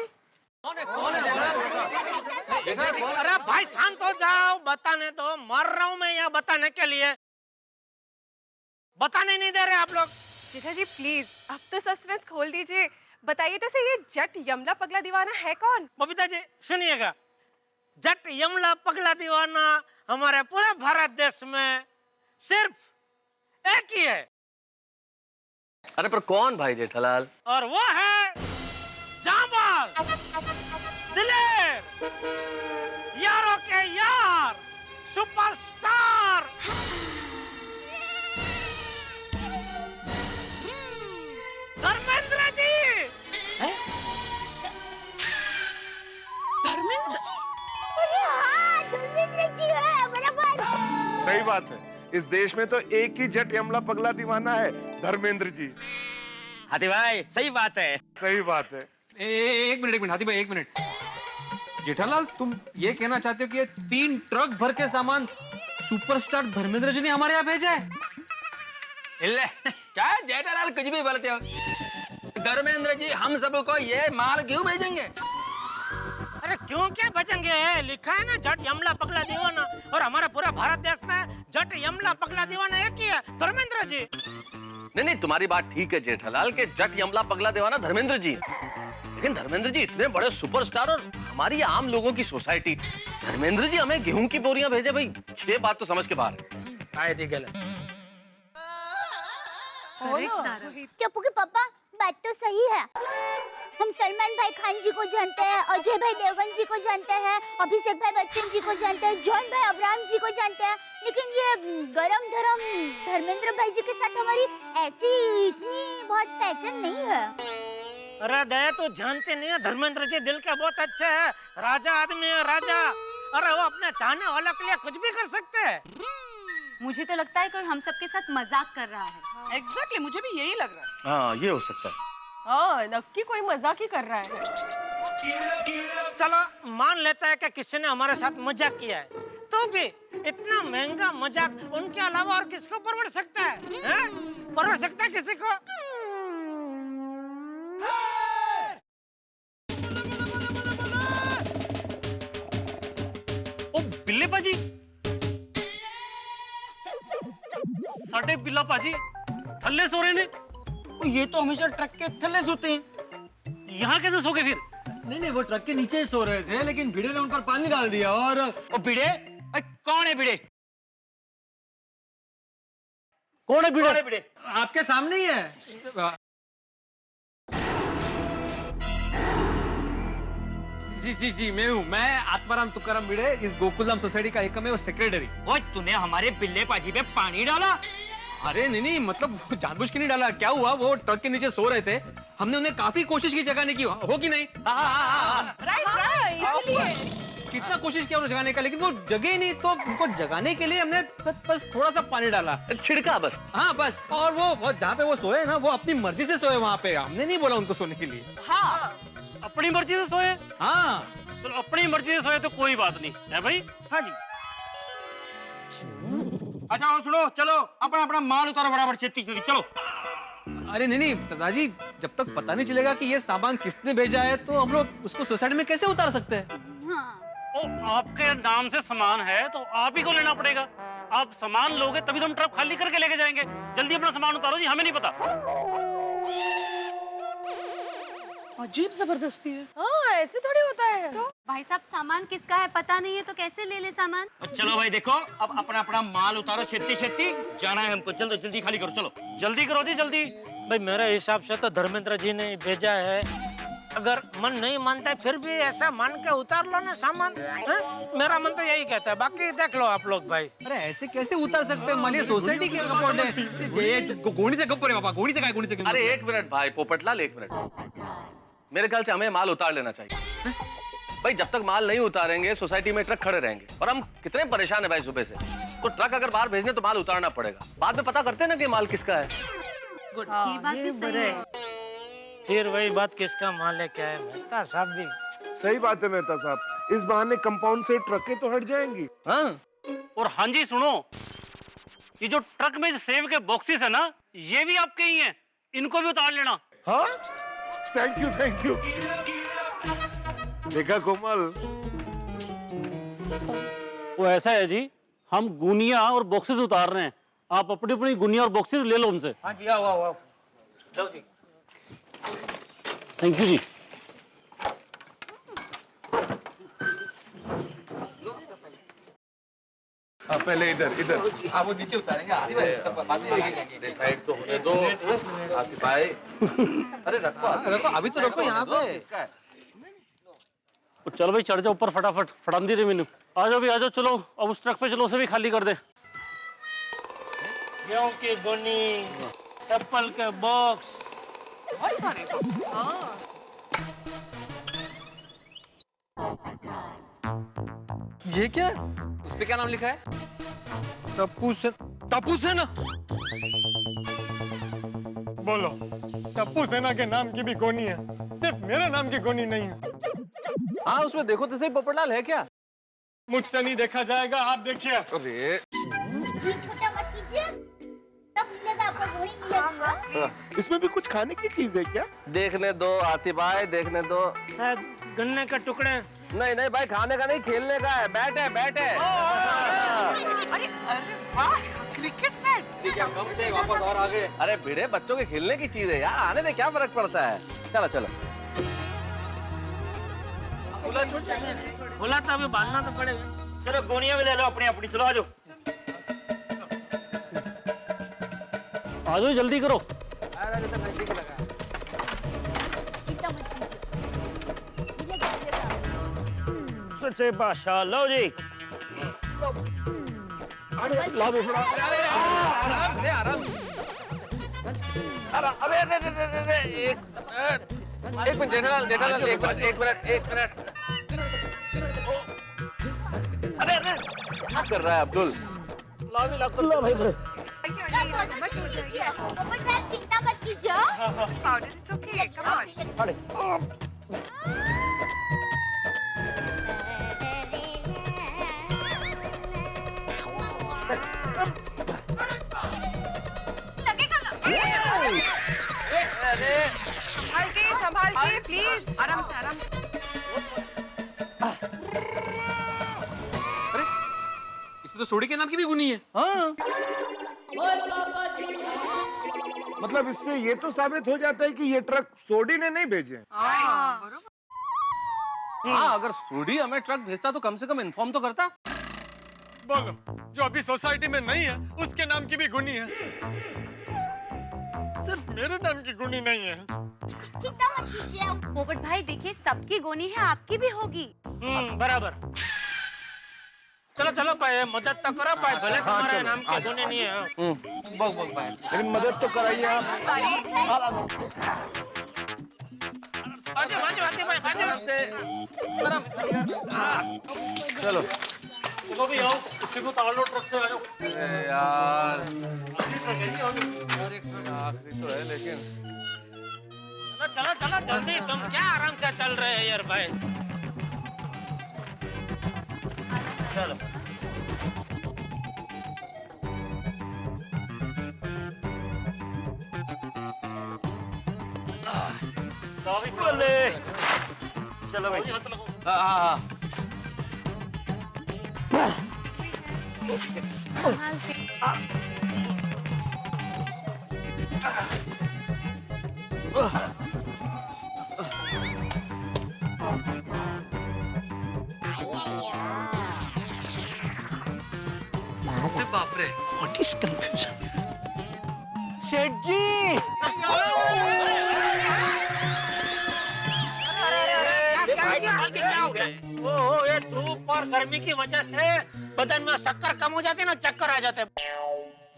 S3: अरे भाई शांत हो जाओ, बताने दो, मर रहा हूं मैं यहाँ बताने के लिए। बताने नहीं दे रहे आप लोग।
S10: जेठा जी प्लीज अब तो सस्पेंस खोल दीजिए, बताइए तो सही ये जट यमला पगला दीवाना है कौन?
S3: बबीता जी सुनिएगा, जट यमला पगला दीवाना हमारे पूरे भारत देश में सिर्फ एक ही है,
S4: अरे पर कौन भाई जेठालाल?
S3: और वो है जांबाज, दिलेर, यारों के यार, सुपरस्टार, धर्मेंद्र जी।
S11: धर्मेंद्र जी?
S2: अरे हाँ, धर्मेंद्र जी है, बराबर।
S7: सही बात है, इस देश में तो एक ही जट यमला पगला दीवाना है, धर्मेंद्र जी।
S5: हाथी भाई सही बात है।
S7: सही बात है।
S1: एक मिनट हाथी भाई, एक मिनट। जेठालाल, तुम ये कहना चाहते हो कि ये 3 ट्रक भर के सामान सुपरस्टार धर्मेंद्र जी ने हमारे यहाँ भेजा है?
S4: क्या जेठालाल कुछ भी बोलते हो? धर्मेंद्र जी हम सबको ये माल क्यों भेजेंगे?
S3: अरे क्यों क्या बचेंगे, लिखा है ना जट यमला पगला दीवाना, और हमारा पूरा भारत देश में जट यमला पगला दीवाना एक ही है, धर्मेंद्र जी।
S4: नहीं, तुम्हारी बात ठीक है जेठालाल के जट यमला पगला दीवाना धर्मेंद्र जी, लेकिन धर्मेंद्र जी इतने बड़े सुपरस्टार और हमारी आम लोगों की सोसाइटी, धर्मेंद्र जी हमें गेहूं की बोरियां भेजे भाई, ये बात तो समझ के बाहर है।
S3: आए थी गलत।
S2: चप्पू के पापा, बात तो सही है। हम सलमान भाई खान जी को जानते हैं, अजय भाई देवगन जी को जानते हैं, अभिषेक भाई बच्चन जी को जानते हैं, जॉन भाई अब्राहम जी को जानते हैं, लेकिन ये गरम धरम धर्मेंद्र भाई जी के साथ हमारी ऐसी इतनी बहुत पहचान नहीं है।
S3: अरे दया तो जानते नहीं है, धर्मेंद्र जी दिल के बहुत अच्छे हैं, राजा आदमी है, राजा। अरे वो अपने चाहने वालों के लिए कुछ भी कर सकते हैं।
S10: मुझे तो लगता है कोई हम सबके साथ मजाक कर रहा है।
S11: एग्जैक्टली, मुझे भी यही लग रहा है।
S4: हाँ ये हो सकता है।
S10: हाँ नक्की कोई मजाक ही कर रहा है।
S3: चलो मान लेता है कि किसी ने हमारे साथ मजाक किया है, तो भी इतना महंगा मजाक उनके अलावा और किसको परवड़ सकता है? परवड़ सकता है किसी को?
S12: ओ बिल्ले पाजी, साढ़े बिल्ला पाजी थल्ले सो रहे ने।
S5: ये तो हमेशा ट्रक के थल्ले सोते हैं।
S12: यहाँ कैसे सो गए फिर?
S9: नहीं वो ट्रक के नीचे ही सो रहे थे, लेकिन भिड़े ने उन पर पानी डाल दिया और
S5: ओ भिड़े, कौन है भिड़े?
S12: कौन है भिड़े?
S9: आपके सामने ही है।
S1: जी मैं हूँ, मैं आत्माराम तुकाराम भिड़े, इस गोकुलधाम सोसाइटी का एकमेव सेक्रेटरी।
S5: ओए तूने हमारे बिल्ले पाजी पे पानी डाला?
S1: अरे नहीं, मतलब जानबूझ के नहीं डाला। क्या हुआ, वो ट्रक के नीचे सो रहे थे, हमने उन्हें काफी कोशिश की जगाने की, हो कि नहीं? कितना कोशिश किया उन्हें जगाने का, लेकिन वो जगे ही नहीं, तो उनको जगाने के लिए हमने बस थोड़ा सा पानी डाला,
S4: छिड़का बस।
S1: हाँ बस। और वो जहाँ पे वो सोए ना, वो अपनी मर्जी से सोए वहाँ पे, हमने नहीं बोला उनको सोने के लिए।
S11: हाँ,
S12: अपनी मर्जी से सोए?
S1: हाँ
S12: तो अपनी मर्जी से सोए तो कोई बात नहीं है भाई।
S5: हाँ जी। अच्छा सुनो, चलो अपना अपना माल उतारो बराबर, छेती चलो।
S1: अरे नहीं सरदार जी, जब तक पता नहीं चलेगा कि ये सामान किसने भेजा है, तो हम लोग उसको सोसाइटी में कैसे उतार सकते हैं?
S12: ओ आपके नाम से सामान है तो आप ही को लेना पड़ेगा। आप सामान लोगे तभी तो हम ट्रक खाली करके लेके जाएंगे। जल्दी अपना सामान उतारो जी, हमें नहीं पता।
S11: अजीब जबरदस्ती है।
S10: हाँ ऐसे थोड़ी होता है। तो भाई साहब सामान किसका है पता नहीं है तो कैसे ले ले सामान?
S5: चलो भाई देखो, अब अपना अपना माल उतारो, छेती जाना है हमको, जल्दी खाली करो, चलो
S12: जल्दी करो जी जल्दी।
S3: भाई मेरे हिसाब से तो धर्मेंद्र जी ने भेजा है, अगर मन नहीं मानता है फिर भी ऐसा मान के उतार लो ना सामान। मेरा मन तो यही कहता है, बाकी देख लो आप लोग भाई।
S1: अरे ऐसे कैसे उतार सकते हैं, मान सोसाइटी के कंपाउंड है, ये गोणी से कब पापा, गोणी से काय, गोणी से।
S4: अरे एक मिनट भाई पोपटलाल, एक मिनट। मेरे ख्याल से हमें माल उतार लेना चाहिए भाई। जब तक माल नहीं उतारेंगे सोसाइटी में ट्रक खड़े रहेंगे, और हम कितने परेशान है भाई सुबह से। तो ट्रक अगर बाहर भेजने तो माल उतारना पड़ेगा, बाद में पता करते हैं ना कि माल किसका है।
S10: ये बात भी सही है।
S3: फिर वही बात किसका माल है क्या है, मेहता साहब भी
S7: सही बात है मेहता साहब, इस बहाने कंपाउंड से ट्रकें तो हट जाएंगी।
S4: हाँ
S12: और हाँ जी सुनो, ये जो ट्रक में सेब के बॉक्सेस है ना, ये भी आपके ही हैं, इनको भी उतार लेना।
S7: हाँ थैंक यू। देखा कोमल,
S12: वो ऐसा है जी, हम गुनिया और बॉक्सेस उतार रहे हैं, आप अपनी अपनी गुनिया और बॉक्सेस ले लो उनसे।
S5: हाँ जी आओ।
S12: थैंक यू जी।
S7: पहले इधर इधर।
S1: आप वो नीचे उतारेंगे आतिफ भाई, सब बाद में लेके
S4: डिसाइड तो होने दो आतिफ भाई। अरे रखो
S1: रखो, अभी तो रखो यहाँ पे।
S12: चलो भाई चढ़ जाओ ऊपर फटाफट, फटान दी रे मीनू। आ जाओ भी आ जाओ, चलो अब उस ट्रक पे चलो, उसे भी खाली कर दे। गेहूं की गोनी, एप्पल के बॉक्स,
S11: बहुत सारे बॉक्स।
S9: ये क्या?
S1: उस पे क्या नाम लिखा है?
S9: टप्पू सेना। बोलो, टप्पू सेना के नाम की भी गोनी है, सिर्फ मेरे नाम की गोनी नहीं है।
S4: हाँ उसमें देखो तो सही, पोपटलाल है क्या?
S9: मुझसे नहीं देखा जाएगा, आप देखिए।
S4: अरे
S2: जी छोटा मत कीजिए, तब मिलेगा आपको गोली मिलेगी।
S7: इसमें भी कुछ खाने की चीज है क्या?
S4: देखने दो आतिफ भाई, देखने दो।
S12: शायद गन्ने के टुकड़े।
S4: नहीं नहीं भाई, खाने का नहीं, खेलने का है। बैट है, बैट है।
S11: अरे अरे वाह, क्रिकेट बैट।
S9: कम से वापस और आगे।
S4: अरे भिड़े बच्चों के खेलने की चीज है यार, आने दे, क्या फर्क पड़ता है। चलो चलो।
S12: बोला था अभी बांधना तो पड़ेगा। चलो गोनियां भी ले लो अपनी अपनी, चलो आ जाओ। आ जाओ जल्दी करो।
S2: चिंता मत कीजिए।
S12: सच्चे बादशाह, लो जी।
S7: आराम से आराम से।
S4: अरे एक मिनट जेठालाल, जेठालाल एक मिनट। अरे अरे क्या कर रहा है अब्दुल?
S12: भाई
S2: चिंता मत कीजिए।
S10: Powder it's okay, come on. लगेगा ना। संभाल के प्लीज, आराम से आराम से।
S1: इसमें तो सोडी के नाम की भी गुनी है।
S4: हाँ
S7: मतलब इससे ये तो साबित हो जाता है कि ये ट्रक सोडी ने नहीं भेजे।
S4: हाँ, अगर सोडी हमें ट्रक भेजता तो कम से कम इन्फॉर्म तो करता।
S9: बोलो, जो अभी सोसाइटी में नहीं है उसके नाम की भी गुनी है, सिर्फ मेरे नाम की गुनी नहीं है।
S2: चिंता मत कीजिए।
S10: पोपट भाई देखिए, सबकी गोनी है, आपकी भी होगी।
S3: बराबर। चलो चलो भाई, मदद तो करो भाई, भले तुम्हारे नाम की गोनी नहीं है।
S7: लेकिन मदद तो कराइए आप।
S3: बाजू बाजू आते भाई, बाजू।
S4: चलो
S12: चलो भी आओ, उसी को ताल लो ट्रक से, आ जाओ।
S4: यार
S12: आखिरी
S4: आखिरी तो है लेकिन।
S3: चलो चलो चलो जल्दी, तुम क्या आराम से चल रहे हैं यार भाई।
S12: चलो चलो भाई।
S4: हाँ हाँ
S6: बाप रे,
S5: व्हाट इज कंफ्यूजन? सेठ जी,
S3: ओह, ये धूप और गर्मी की वजह से बदन में शक्कर कम हो जाती है ना, चक्कर आ जाते हैं।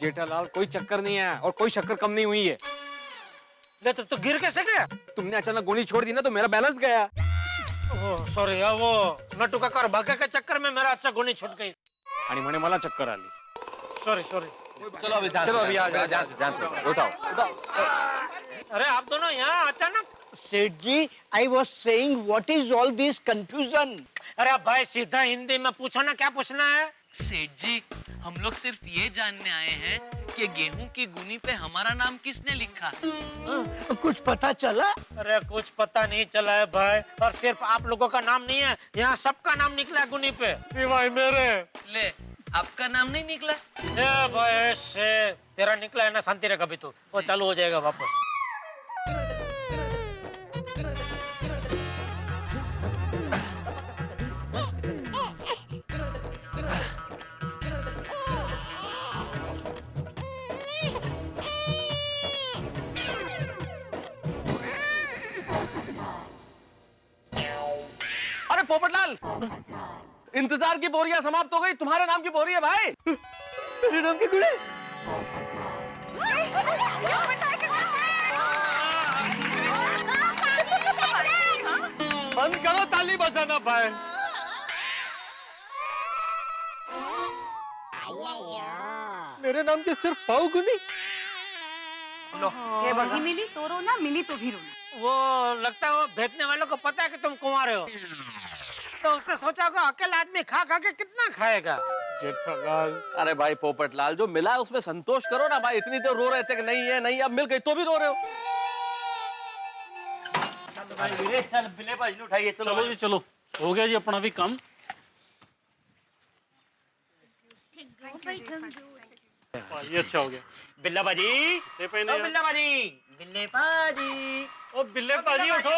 S1: जेठालाल कोई चक्कर नहीं है और कोई शक्कर कम नहीं हुई है।
S3: ले तो गिर कैसे गया?
S1: तुमने अचानक गोली छोड़ दी ना तो मेरा बैलेंस गया।
S3: ओह सॉरी यार, वो नट्टू काका और भागा के चक्कर में मेरा अच्छा गोली छूट गई।
S1: आणि म्हणे मला चक्कर आली।
S3: Sorry sorry.
S4: चलो अभी जांच करो, उठाओ।
S3: अरे आप दोनों यहाँ अचानक?
S5: Seth ji, I was saying what is all this confusion?
S3: अरे भाई सीधा हिंदी में पूछो ना, क्या पूछना है?
S6: सेठ जी, हम लोग सिर्फ ये जानने आए हैं कि गेहूं की गुनी पे हमारा नाम किसने लिखा।
S5: कुछ पता चला?
S3: अरे कुछ पता नहीं चला है भाई, और सिर्फ आप लोगों का नाम नहीं है, यहाँ सबका नाम निकला है गुनी पे।
S9: भाई मेरे
S6: ले, आपका नाम नहीं निकला?
S3: ए भाई से तेरा निकला है ना, शांति रख, अभी तो वो चालू हो जाएगा वापस।
S4: पोपटलाल, इंतजार की बोरियां समाप्त हो गई, तुम्हारे नाम की बोरी है भाई।
S5: मेरे नाम की गुड़ी।
S9: बंद करो ताली बजाना भाई। मेरे नाम की सिर्फ पाव गुनी।
S11: ये वही मिली तो रोना, मिली तो भी रोना।
S3: वो लगता है वो भेजने वालों को पता है कि तुम कुंवारे हो, तो उसने सोचा होगा अकेला आदमी खा खा के कितना खाएगा।
S9: जेठालाल,
S4: अरे भाई पोपटलाल, जो मिला है उसमें संतोष करो ना भाई। इतनी देर रो रहे थे कि नहीं है नहीं, अब मिल गई तो भी रो रहे हो।
S12: चलो जी चलो, हो गया जी अपना भी काम। ये अच्छा हो गया।
S3: बिल्ला बाजी,
S12: बिल्ला
S3: बाजी, बिल्ले बाजी,
S12: ओ बिल्ले पाजी उठो,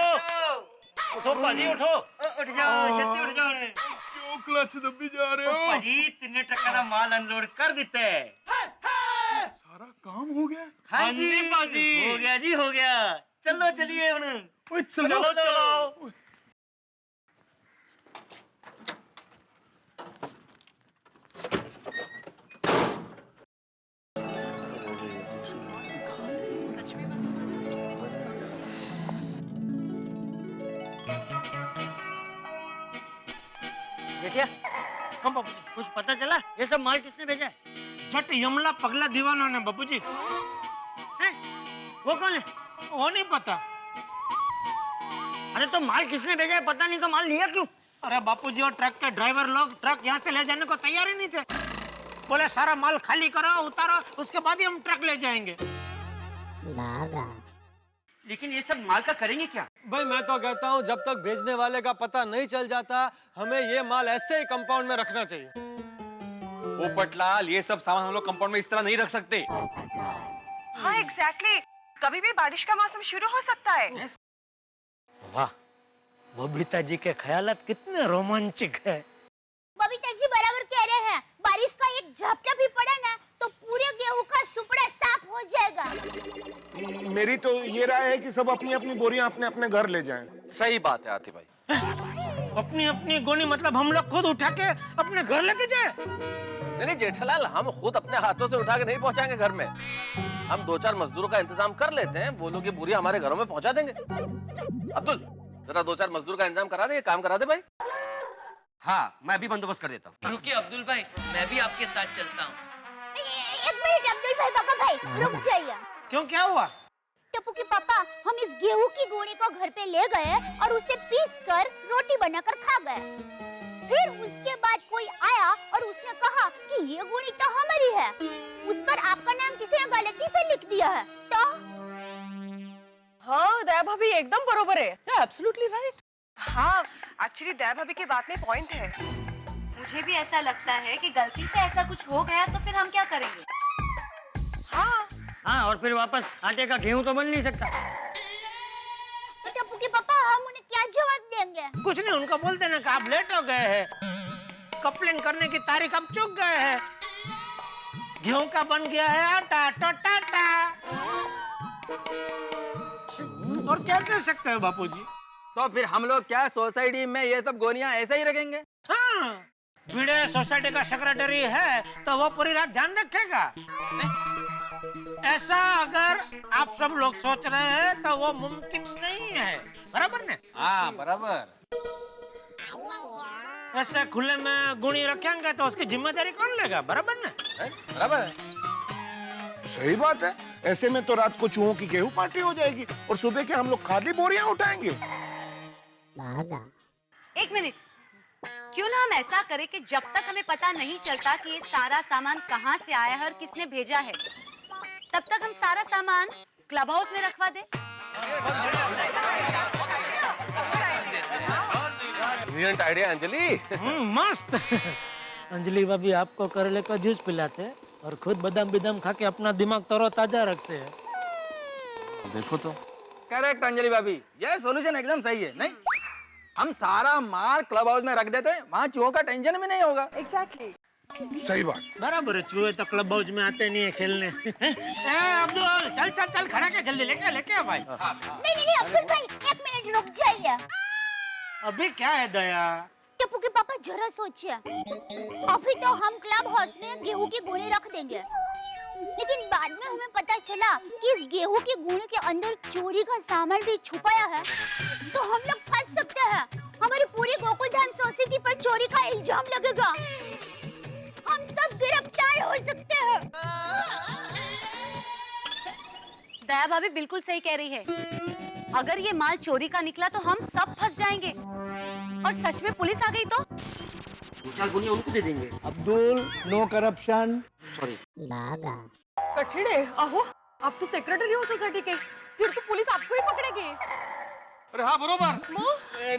S12: उठो पाजी उठो।
S3: उठ जाओ, छत्ती उठ जाओ।
S7: क्यों क्लच दबी जा रहे हो?
S3: बाजी 3 ट्रक का माल अनलोड कर देते हैं।
S7: सारा काम हो गया।
S12: हाँ जी पाजी,
S3: हो गया जी, हो गया। चलो चलिए
S7: ओए
S12: चलो
S7: चलो
S12: चलो।
S3: कुछ पता चला ये सब माल किसने भेजा है? जट यमला पगला दीवाना ने बाबूजी। हैं? वो कौन है? वो नहीं पता। अरे तो माल किसने भेजा है पता नहीं, तो माल लिया क्यों? अरे बापूजी, वो ट्रक के ड्राइवर लोग ट्रक यहाँ से ले जाने को तैयार ही नहीं थे। बोले सारा माल खाली करो, उतारो, उसके बाद ही हम ट्रक ले जाएंगे।
S1: लेकिन ये सब माल का करेंगे क्या?
S9: भाई मैं तो कहता हूँ जब तक भेजने वाले का पता नहीं चल जाता, हमें ये माल ऐसे ही कंपाउंड में रखना चाहिए।
S1: पोपटलाल, ये सब सामान हम लोग कंपाउंड में इस तरह नहीं रख सकते।
S10: हाँ एग्जैक्टली, कभी भी बारिश का मौसम शुरू हो सकता है।
S3: वाह, बबीता जी के ख्यालात कितने रोमांचक है।
S2: बबीता जी बराबर कह रहे हैं, बारिश का एक झपटा भी पड़ा ना तो पूरे गेहूं का सुपड़ा साफ हो जाएगा।
S7: मेरी तो ये राय है कि सब अपनी अपनी बोरियां अपने अपने घर ले जाएं।
S4: सही बात है आती भाई।
S3: अपनी अपनी गोनी मतलब हम लोग खुद उठा के अपने घर लेके जाए?
S4: नहीं जेठालाल, हम खुद अपने हाथों से उठा के नहीं पहुंचाएंगे घर में। हम 2-4 मजदूरों का इंतजाम कर लेते हैं, वो लोग ये बोरी हमारे घरों में पहुंचा देंगे। अब्दुल, जरा 2-4 मजदूर का इंतजाम करा दे, ये काम करा दे भाई।
S1: हाँ, मैं अभी बंदोबस्त कर देता हूँ।
S6: रुकिए अब्दुल भाई, मैं भी आपके साथ चलता हूँ।
S2: एक मिनट अब्दुल भाई, पापा भाई रुक जाइए।
S3: क्यों, क्या हुआ?
S2: टप्पू के पापा, हम इस गेहूं की गोनी को घर पे ले गए और उसे पीस कर रोटी बनाकर खा गए। फिर उसके बाद कोई आया और उसने कहा कि ये गोनी तो हमारी है। उस पर आपका नाम किसी ने गलती से लिख दिया है। तो
S10: हाँ दया भाभी एकदम बरोबर है।
S11: Absolutely right.
S10: हाँ एक्चुअली दया भाभी की बात में पॉइंट है।
S13: मुझे भी ऐसा लगता है कि गलती से ऐसा कुछ हो गया तो फिर हम क्या करेंगे?
S3: हाँ, और फिर वापस आटे का गेहूं तो बन नहीं सकता।
S2: टप्पू के पापा, हम उन्हें क्या जवाब देंगे?
S3: कुछ नहीं, उनको बोल देना कि आप लेट हो गए हैं, कंप्लेन करने की तारीख अब चूक गए हैं, गेहूं का बन गया है आटा टाटा। और क्या कर सकते हैं बापूजी?
S4: तो फिर हम लोग क्या सोसाइटी में ये सब गोनियां ऐसे ही रखेंगे?
S3: हाँ, भिड़े सोसाइटी का सेक्रेटरी है तो वो पूरी रात ध्यान रखेगा। ऐसा अगर आप सब लोग सोच रहे हैं तो वो मुमकिन नहीं है, बराबर ने?
S1: हाँ बराबर।
S3: ऐसे खुले में गुणी रखेंगे तो उसकी जिम्मेदारी कौन लेगा, बराबर ने?
S4: बराबर है।
S7: सही बात है। ऐसे में तो रात को चूहों की गेहूं पार्टी हो जाएगी और सुबह के हम लोग खाली बोरियां उठाएंगे।
S13: एक मिनट, क्यों ना हम ऐसा करें कि जब तक हमें पता नहीं चलता कि ये सारा सामान कहाँ से आया है और किसने भेजा है, तब तक हम सारा सामान क्लब हाउस में रखवा दे।
S4: Brilliant idea Anjali.
S3: मस्त। अंजलि भाभी आपको करेले का जूस पिलाते हैं और खुद बादाम बिदाम खा के अपना दिमाग तरोताजा रखते हैं।
S4: देखो तो।
S14: करेक्ट अंजलि भाभी, ये सॉल्यूशन एकदम सही है। नहीं, हम सारा माल क्लब हाउस में रख देते हैं, वहाँ चूहों का टेंशन भी नहीं होगा।
S10: एग्जैक्टली।
S7: सही बात।
S3: बराबर है, चूहे तो क्लब हाउस में आते नहीं है खेलने। अब्दुल चल चल चल, खड़ा के जल्दी लेके आ भाई।
S2: नहीं अब्दुल भाई, एक मिनट रुक जाइए।
S3: अभी क्या है दया?
S2: टप्पू के पापा जरा सोचिए, अभी तो हम क्लब हाउस में गेहूं की गुणी रख देंगे, लेकिन बाद में हमें पता चला कि इस गेहूं की गुणी के अंदर चोरी का सामान भी छुपाया है, तो हम लोग फंस सकते हैं। हमारी पूरी गोकुलधाम सोसाइटी पर चोरी का इल्जाम लगेगा, हम सब गिरफ्तार हो सकते हैं।
S13: दया भाभी बिल्कुल सही कह रही है। अगर ये माल चोरी का निकला तो हम सब फंस जाएंगे, और सच में पुलिस आ गई तो
S5: उनको दे देंगे। Abdul, no corruption.
S10: कठिन है। आहो, आप तो सेक्रेटरी हो सोसाइटी के, फिर तो पुलिस आपको ही पकड़ेगी।
S1: अरे हाँ बरोबर।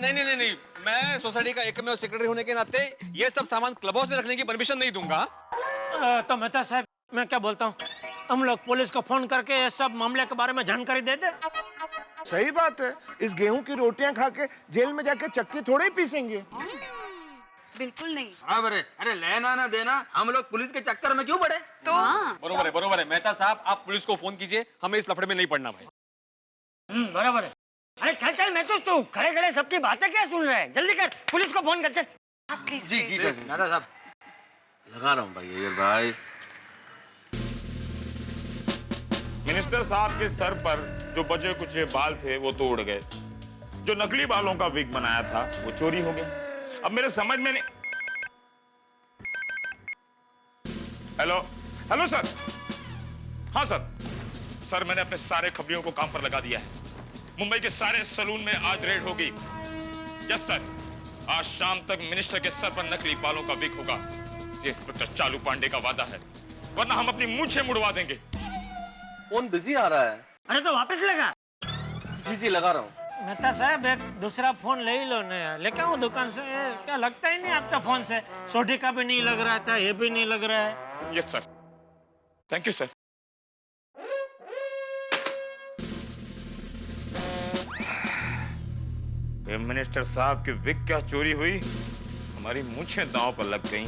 S1: नहीं, मैं सोसाइटी का एकमेव सेक्रेटरी होने के नाते ये सब सामान क्लब हाउस में रखने की परमिशन नहीं दूंगा।
S3: तो मेहता साहब, मैं क्या बोलता हूँ, हम लोग पुलिस को फोन करके ये सब मामले के बारे में जानकारी दे दे।
S7: सही बात है, इस गेहूं की रोटियां खा के जेल में जाके चक्की थोड़े ही पीसेंगे।
S13: बिल्कुल नहीं।
S14: हाँ बरे, अरे लेना ना देना, हम लोग पुलिस के चक्कर में क्यों पड़े?
S13: तो
S1: बरोबर है मेहता साहब, आप पुलिस को फोन कीजिए, हमें इस लफड़े में नहीं पड़ना भाई।
S12: बराबर है। अरे चल मैं तो तू खड़े खड़े सबकी बातें क्या सुन रहे हैं? जल्दी कर, पुलिस को फोन कर चल।
S14: जी सर। दादा साहब लगा रहा हूँ भाई, अय्यर भाई।
S15: मिनिस्टर साहब के सर पर जो बचे कुछ बाल थे वो तो उड़ गए, जो नकली बालों का विग बनाया था वो चोरी हो गया। अब मेरे समझ में नहीं। Hello sir. हाँ सर मैंने अपने सारे खबरियों को काम पर लगा दिया है। मुंबई के सारे सलून में आज रेड होगी। यस सर, आज शाम तक मिनिस्टर के सर पर नकली बालों का विग होगा। ये इंस्पेक्टर चालू पांडे का वादा है, वरना हम अपनी मूंछें मुड़वा देंगे।
S14: फोन बिजी आ रहा है।
S12: अरे तो वापस लगा।
S14: जी लगा रहा हूँ।
S3: मेहता साहब, एक दूसरा फोन ले ही लो नया, लेके आओ दुकान से। क्या लगता ही नहीं आपका फोन से? सोटी का भी नहीं लग रहा था, ये भी नहीं लग रहा है।
S15: Yes sir, thank you sir. Minister साहब की विग क्या चोरी हुई, हमारी मूंछें दांव पर लग गईं।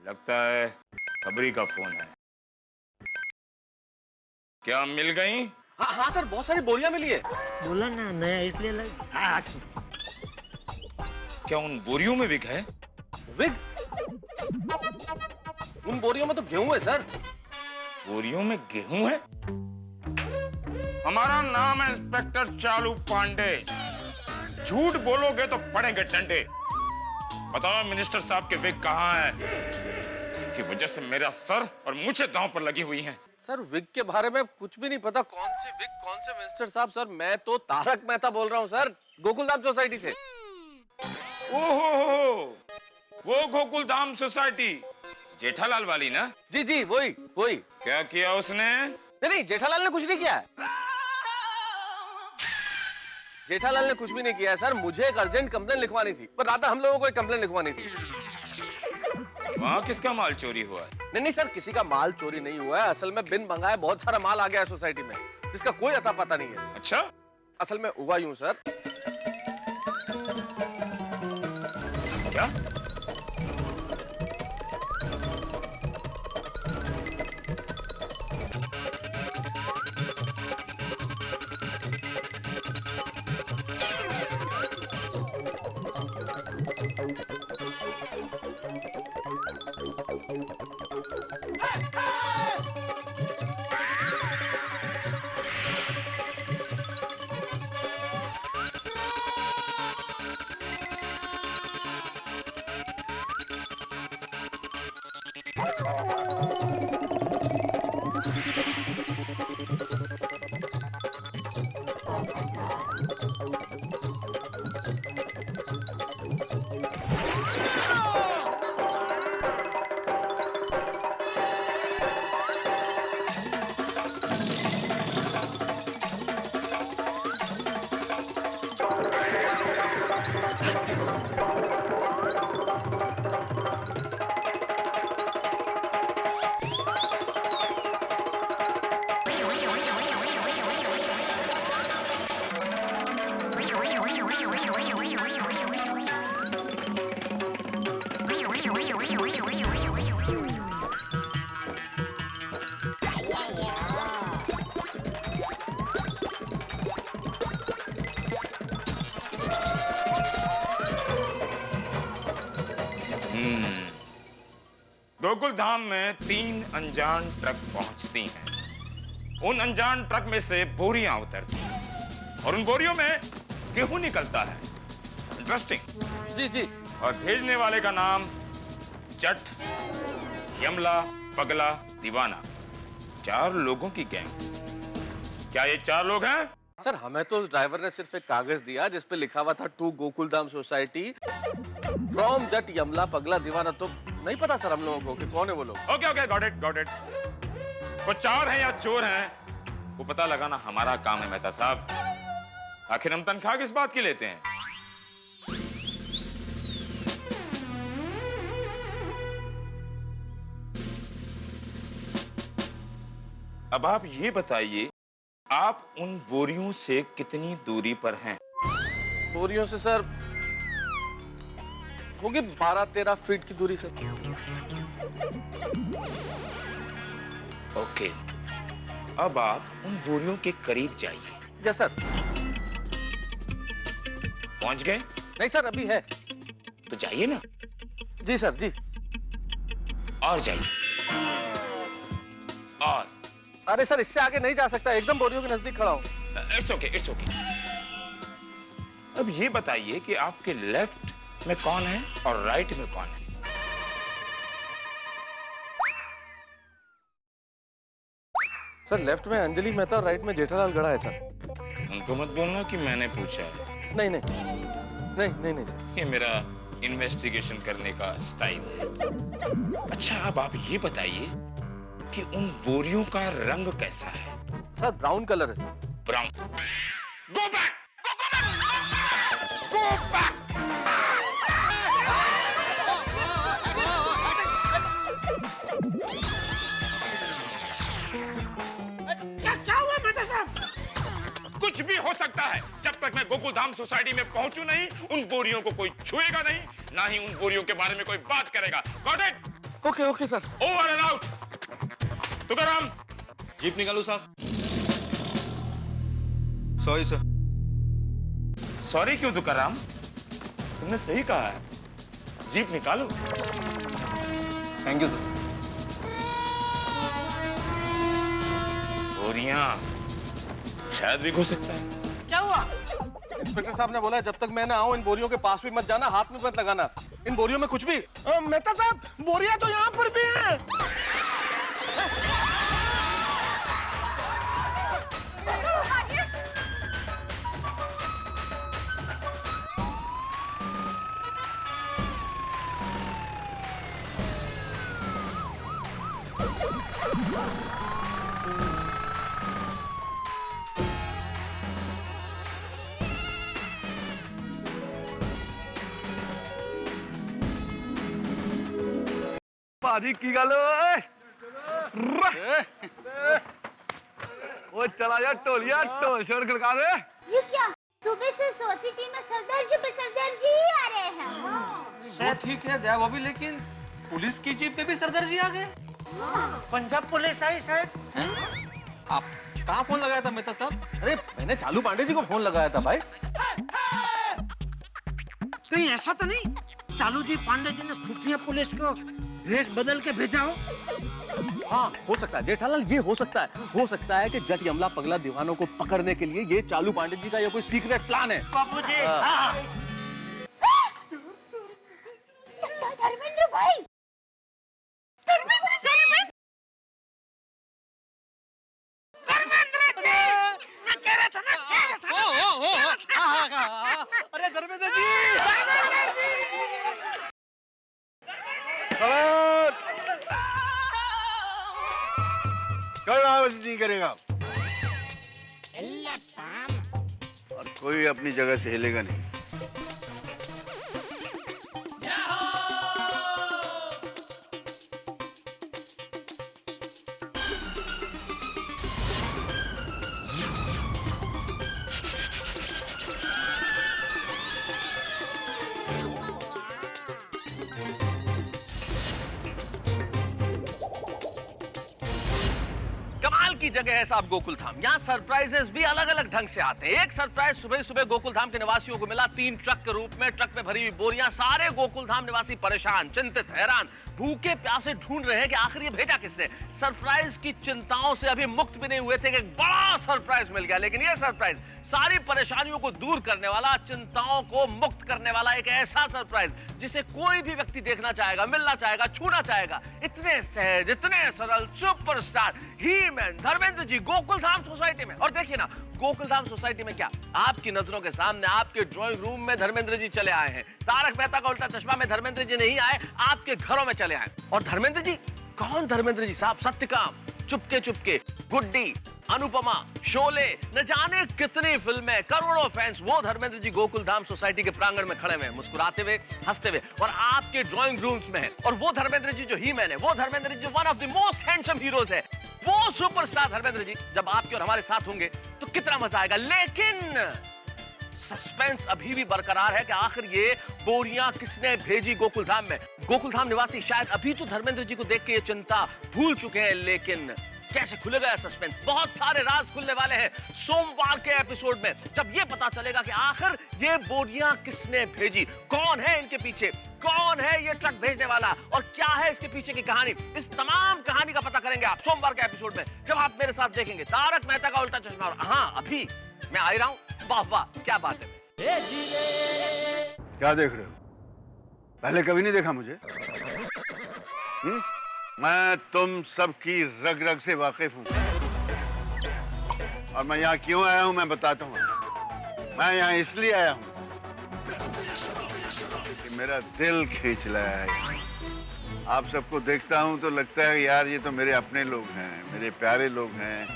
S15: लगता है खबरी का फोन है। क्या मिल गई?
S14: हाँ सर, बहुत सारी बोरियां मिली है।
S3: बोला ना नया, इसलिए लग।
S15: क्या उन बोरियों में विग है?
S14: विग? उन बोरियों में तो गेहूं है सर।
S15: बोरियों में गेहूं है? हमारा नाम है इंस्पेक्टर चालू पांडे, झूठ बोलोगे तो पड़ेंगे डंडे। बताओ मिनिस्टर साहब के विग कहाँ है? इसकी वजह से मेरा सर और मूंछें दांव पर लगी हुई हैं।
S14: सर विग के बारे में कुछ भी नहीं पता। कौन सी विग, कौन से मिनिस्टर साहब? सर मैं तो तारक मेहता बोल रहा हूँ सर, गोकुलधाम सोसाइटी से।
S15: ओहो, वो गोकुलधाम सोसाइटी जेठालाल वाली ना?
S14: जी वही।
S15: क्या किया उसने?
S14: नहीं, जेठालाल ने कुछ नहीं किया है। जेठालाल ने कुछ भी नहीं किया है सर। मुझे एक अर्जेंट कंप्लेन लिखवानी थी, पर रात हम लोगों को एक कंप्लेन लिखवानी थी।
S15: वहाँ किसका माल चोरी हुआ है?
S14: नहीं सर, किसी का माल चोरी नहीं हुआ है। असल में बिन मंगाए बहुत सारा माल आ गया है सोसाइटी में, जिसका कोई अता पता नहीं है।
S15: अच्छा,
S14: असल में हुआ यूं सर।
S15: क्या? गोकुल धाम में 3 अनजान ट्रक पहुंचती हैं। उन अनजान ट्रक में से बोरियां उतरती हैं और उन बोरियों में गेहूं निकलता है। इंटरेस्टिंग।
S9: जी जी।
S15: और भेजने वाले का नाम जट, यमला, पगला, दीवाना। 4 लोगों की गैंग। क्या ये 4 लोग हैं?
S9: सर हमें तो ड्राइवर ने सिर्फ एक कागज दिया जिस पे लिखा हुआ था टू गोकुलधाम सोसाइटी फ्रॉम जट, यमला, पगला, दीवाना। तो नहीं पता सर हम लोगों को कि कौन है वो लोग।
S15: Okay okay, got it got it. वो 4 हैं या चोर हैं वो पता लगाना हमारा काम है मेहता साहब। आखिर हम तनख्वाह किस बात की लेते हैं? अब आप ये बताइए, आप उन बोरियों से कितनी दूरी पर हैं?
S9: बोरियों से सर होगी 12-13 फीट की दूरी सर।
S15: ओके, अब आप उन बोरियों के करीब जाइए।
S9: Yes sir.
S15: पहुंच गए?
S9: नहीं सर अभी है।
S15: तो जाइए ना।
S9: जी सर जी।
S15: और जाइए। और
S9: अरे सर इससे आगे नहीं जा सकता, एकदम बोरियों के नजदीक खड़ा हूँ।
S15: It's okay it's okay. अब ये बताइए कि आपके लेफ्ट में कौन है और राइट में कौन है?
S9: सर लेफ्ट में अंजलि मेहता और राइट में जेठालाल गड़ा है सर।
S15: उनको मत बोलना कि मैंने पूछा है।
S9: नहीं नहीं नहीं नहीं नहीं सर।
S15: ये मेरा इन्वेस्टिगेशन करने का स्टाइल है। अच्छा अब आप ये बताइए कि उन बोरियों का रंग कैसा है?
S9: सर ब्राउन कलर है।
S15: Brown. Go back! Go back!
S3: क्या हुआ मेहता साहब?
S15: कुछ भी हो सकता है। जब तक मैं गोकुलधाम सोसाइटी में पहुंचू नहीं, उन बोरियों को कोई छुएगा नहीं, ना ही उन बोरियों के बारे में कोई बात करेगा। Got it?
S9: Okay okay sir.
S15: Over and out. Tukaram,
S9: jeep निकालो साहब।
S15: Sorry sir. सॉरी क्यों तुकाराम? तुमने सही कहा है, जीप निकालो।
S9: Thank you sir.
S15: बोरियां शायद भी हो सकता है।
S3: क्या हुआ?
S9: इंस्पेक्टर साहब ने बोला जब तक मैं ना आऊं इन बोरियों के पास भी मत जाना, हाथ में मत लगाना। इन बोरियों में कुछ भी।
S7: मेहता साहब बोरियां तो यहाँ पर भी हैं।
S5: भाजी की गल वो चला जा ढोलिया, ढोल शोर खड़का दे।
S2: ये क्या? सुबह से सोसाइटी में सरदार जी ही आ रहे हैं।
S1: वो ठीक है दया भाभी, लेकिन पुलिस की जीप पे भी सरदार जी आ गए।
S3: पंजाब पुलिस आई शायद।
S1: आप कहाँ फोन लगाया था मेहता साहब?
S9: अरे मैंने चालू पांडे जी को फोन लगाया था भाई।
S3: कहीं ऐसा तो नहीं चालू जी पांडे जी ने खुफिया पुलिस को ड्रेस बदल के भेजा हो?
S9: हाँ हो सकता है जेठालाल, ये हो सकता है। हो सकता है कि जट, यमला, पगला, दीवानों को पकड़ने के लिए ये चालू पांडे जी का ये कोई सीक्रेट प्लान है।
S3: बाबू जी
S2: धर्मेंद्र भाई,
S3: मैं कह रहा था ना।
S9: अरे धर्मेंद्र जी।
S7: कल आवाज नहीं करेगा और कोई अपनी जगह से हिलेगा नहीं।
S5: कमाल
S4: की जगह है साहब गोकुल धाम। यहाँ सरप्राइजेस भी अलग अलग ढंग से आते हैं। एक सरप्राइज सुबह सुबह गोकुल धाम के निवासियों को मिला 3 ट्रक के रूप में। ट्रक में भरी हुई बोरियां। सारे गोकुल धाम निवासी परेशान, चिंतित, हैरान, भूखे प्यासे ढूंढ रहे हैं कि आखिर ये भेजा किसने। सरप्राइज की चिंताओं से अभी मुक्त भी नहीं हुए थे कि एक बड़ा सरप्राइज मिल गया। लेकिन ये सरप्राइज सारी परेशानियों को दूर करने वाला, चिंताओं को मुक्त करने वाला एक ऐसा सरप्राइज जिसे कोई भी व्यक्ति देखना चाहेगा, मिलना चाहेगा, छूना चाहेगा। इतने सहज, इतने सरल सुपरस्टार ही मैन धर्मेंद्र जी गोकुल धाम सोसाइटी में। और देखिए ना, गोकुल धाम सोसाइटी में क्या, आपकी नजरों के सामने आपके ड्राइंग रूम में धर्मेंद्र जी चले आए हैं। तारक मेहता का उल्टा चश्मा में धर्मेंद्र जी नहीं आए, आपके घरों में चले आए। और धर्मेंद्र जी कौन? धर्मेंद्र जी साहब सत्यकाम, चुपके चुपके, गुड्डी, अनुपमा, शोले, न जाने कितनी फिल्में, करोड़ों फैंस। वो धर्मेंद्र जी गोकुल धाम सोसाइटी के प्रांगण में खड़े हुए, मुस्कुराते हुए, हंसते हुए, और आपके ड्राइंग रूम्स में है। और वो धर्मेंद्र जी जो ही मैन है, वो Dharmendra ji one of the most handsome heroes है, वो सुपरस्टार धर्मेंद्र जी जब आपके और हमारे साथ होंगे तो कितना मजा आएगा। लेकिन सस्पेंस अभी भी बरकरार है कि आखिर ये बोरियां किसने भेजी गोकुल धाम में। गोकुल धाम निवासी शायद अभी तो धर्मेंद्र जी को देख के ये चिंता भूल चुके हैं, लेकिन कैसे खुलेगा सस्पेंस? बहुत सारे राज खुलने वाले हैं सोमवार के एपिसोड में, जब ये पता चलेगा कि आखिर ये बोरियां किसने भेजी, कौन है इनके पीछे, कौन है ये ट्रक भेजने वाला, और क्या है इसके पीछे की कहानी। इस तमाम कहानी का पता करेंगे आप सोमवार के एपिसोड में, जब आप मेरे साथ देखेंगे तारक मेहता का उल्टा चश्मा। और हाँ, अभी मैं आ ही रहा हूँ। वाह वाह, क्या बात है।
S16: क्या देख रहे हो? पहले कभी नहीं देखा मुझे? मैं तुम सबकी रग रग से वाकिफ हूँ, और मैं यहाँ क्यों आया हूँ मैं बताता हूँ। मैं यहाँ इसलिए आया हूँ कि मेरा दिल खींच रहा है। आप सबको देखता हूँ तो लगता है यार ये तो मेरे अपने लोग हैं, मेरे प्यारे लोग हैं।